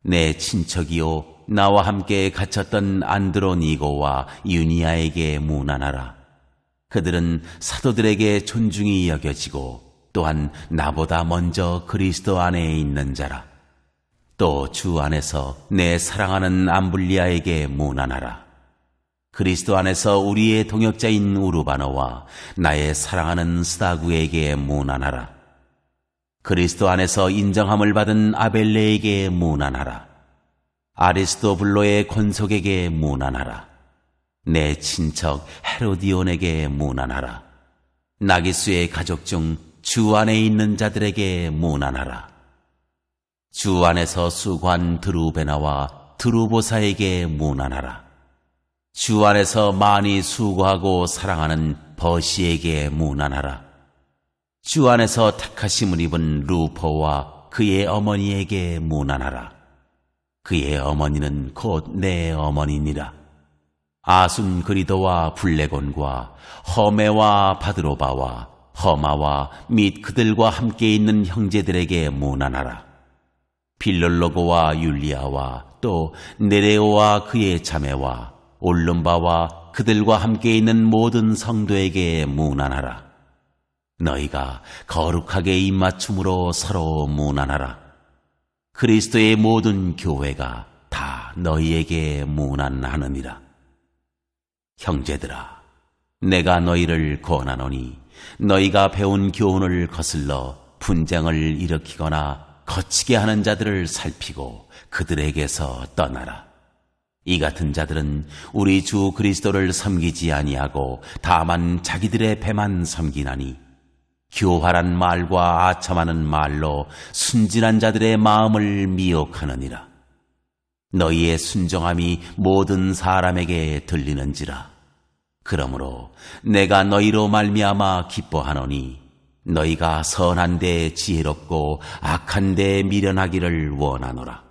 내 친척이요 나와 함께 갇혔던 안드로니고와 유니아에게 문안하라. 그들은 사도들에게 존중이 여겨지고 또한 나보다 먼저 그리스도 안에 있는 자라. 또 주 안에서 내 사랑하는 암블리아에게 문안하라. 그리스도 안에서 우리의 동역자인 우르바노와 나의 사랑하는 스다구에게 문안하라. 그리스도 안에서 인정함을 받은 아벨레에게 문안하라. 아리스토블로의 권속에게 문안하라. 내 친척 헤로디온에게 문안하라. 나기수의 가족 중 주 안에 있는 자들에게 문안하라. 주 안에서 수고한 드루베나와 드루보사에게 문안하라. 주 안에서 많이 수고하고 사랑하는 버시에게 문안하라. 주 안에서 택하심을 입은 루포와 그의 어머니에게 문안하라. 그의 어머니는 곧 내 어머니니라. 아순 그리도와 블레곤과 허메와 바드로바와 허마와 및 그들과 함께 있는 형제들에게 문안하라. 빌롤로고와 율리아와 또 네레오와 그의 자매와 올lum바와 그들과 함께 있는 모든 성도에게 문안하라. 너희가 거룩하게 입맞춤으로 서로 문안하라. 그리스도의 모든 교회가 다 너희에게 문안하느니라. 형제들아, 내가 너희를 권하노니 너희가 배운 교훈을 거슬러 분쟁을 일으키거나 거치게 하는 자들을 살피고 그들에게서 떠나라. 이 같은 자들은 우리 주 그리스도를 섬기지 아니하고 다만 자기들의 배만 섬기나니 교활한 말과 아첨하는 말로 순진한 자들의 마음을 미혹하느니라. 너희의 순종함이 모든 사람에게 들리는지라. 그러므로 내가 너희로 말미암아 기뻐하노니 너희가 선한 데 지혜롭고 악한 데 미련하기를 원하노라.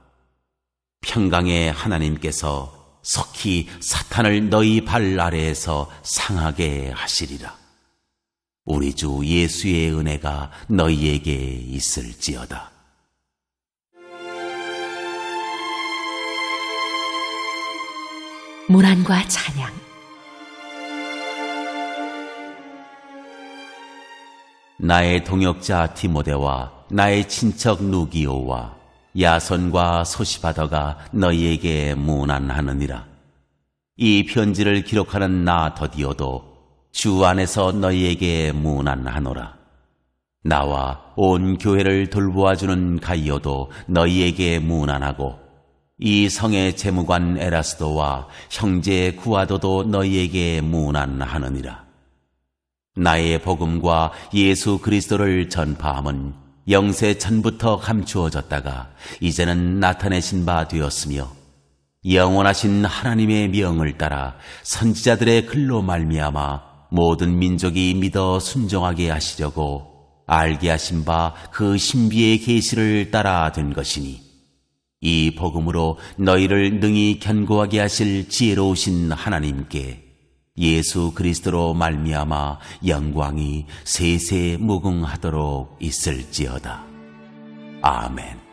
평강의 하나님께서 속히 사탄을 너희 발 아래에서 상하게 하시리라. 우리 주 예수의 은혜가 너희에게 있을지어다. 문안과 찬양. 나의 동역자 디모데와 나의 친척 누기오와 야손과 소시바더가 너희에게 문안하느니라. 이 편지를 기록하는 나 더디오도 주 안에서 너희에게 문안하노라. 나와 온 교회를 돌보아주는 가이오도 너희에게 문안하고 이 성의 재무관 에라스도와 형제 구아도도 너희에게 문안하느니라. 나의 복음과 예수 그리스도를 전파함은 영세 전부터 감추어졌다가 이제는 나타내신 바 되었으며 영원하신 하나님의 명을 따라 선지자들의 글로 말미암아 모든 민족이 믿어 순종하게 하시려고 알게 하신 바 그 신비의 계시를 따라 된 것이니 이 복음으로 너희를 능히 견고하게 하실 지혜로우신 하나님께 예수 그리스도로 말미암아 영광이 세세 무궁하도록 있을지어다. 아멘.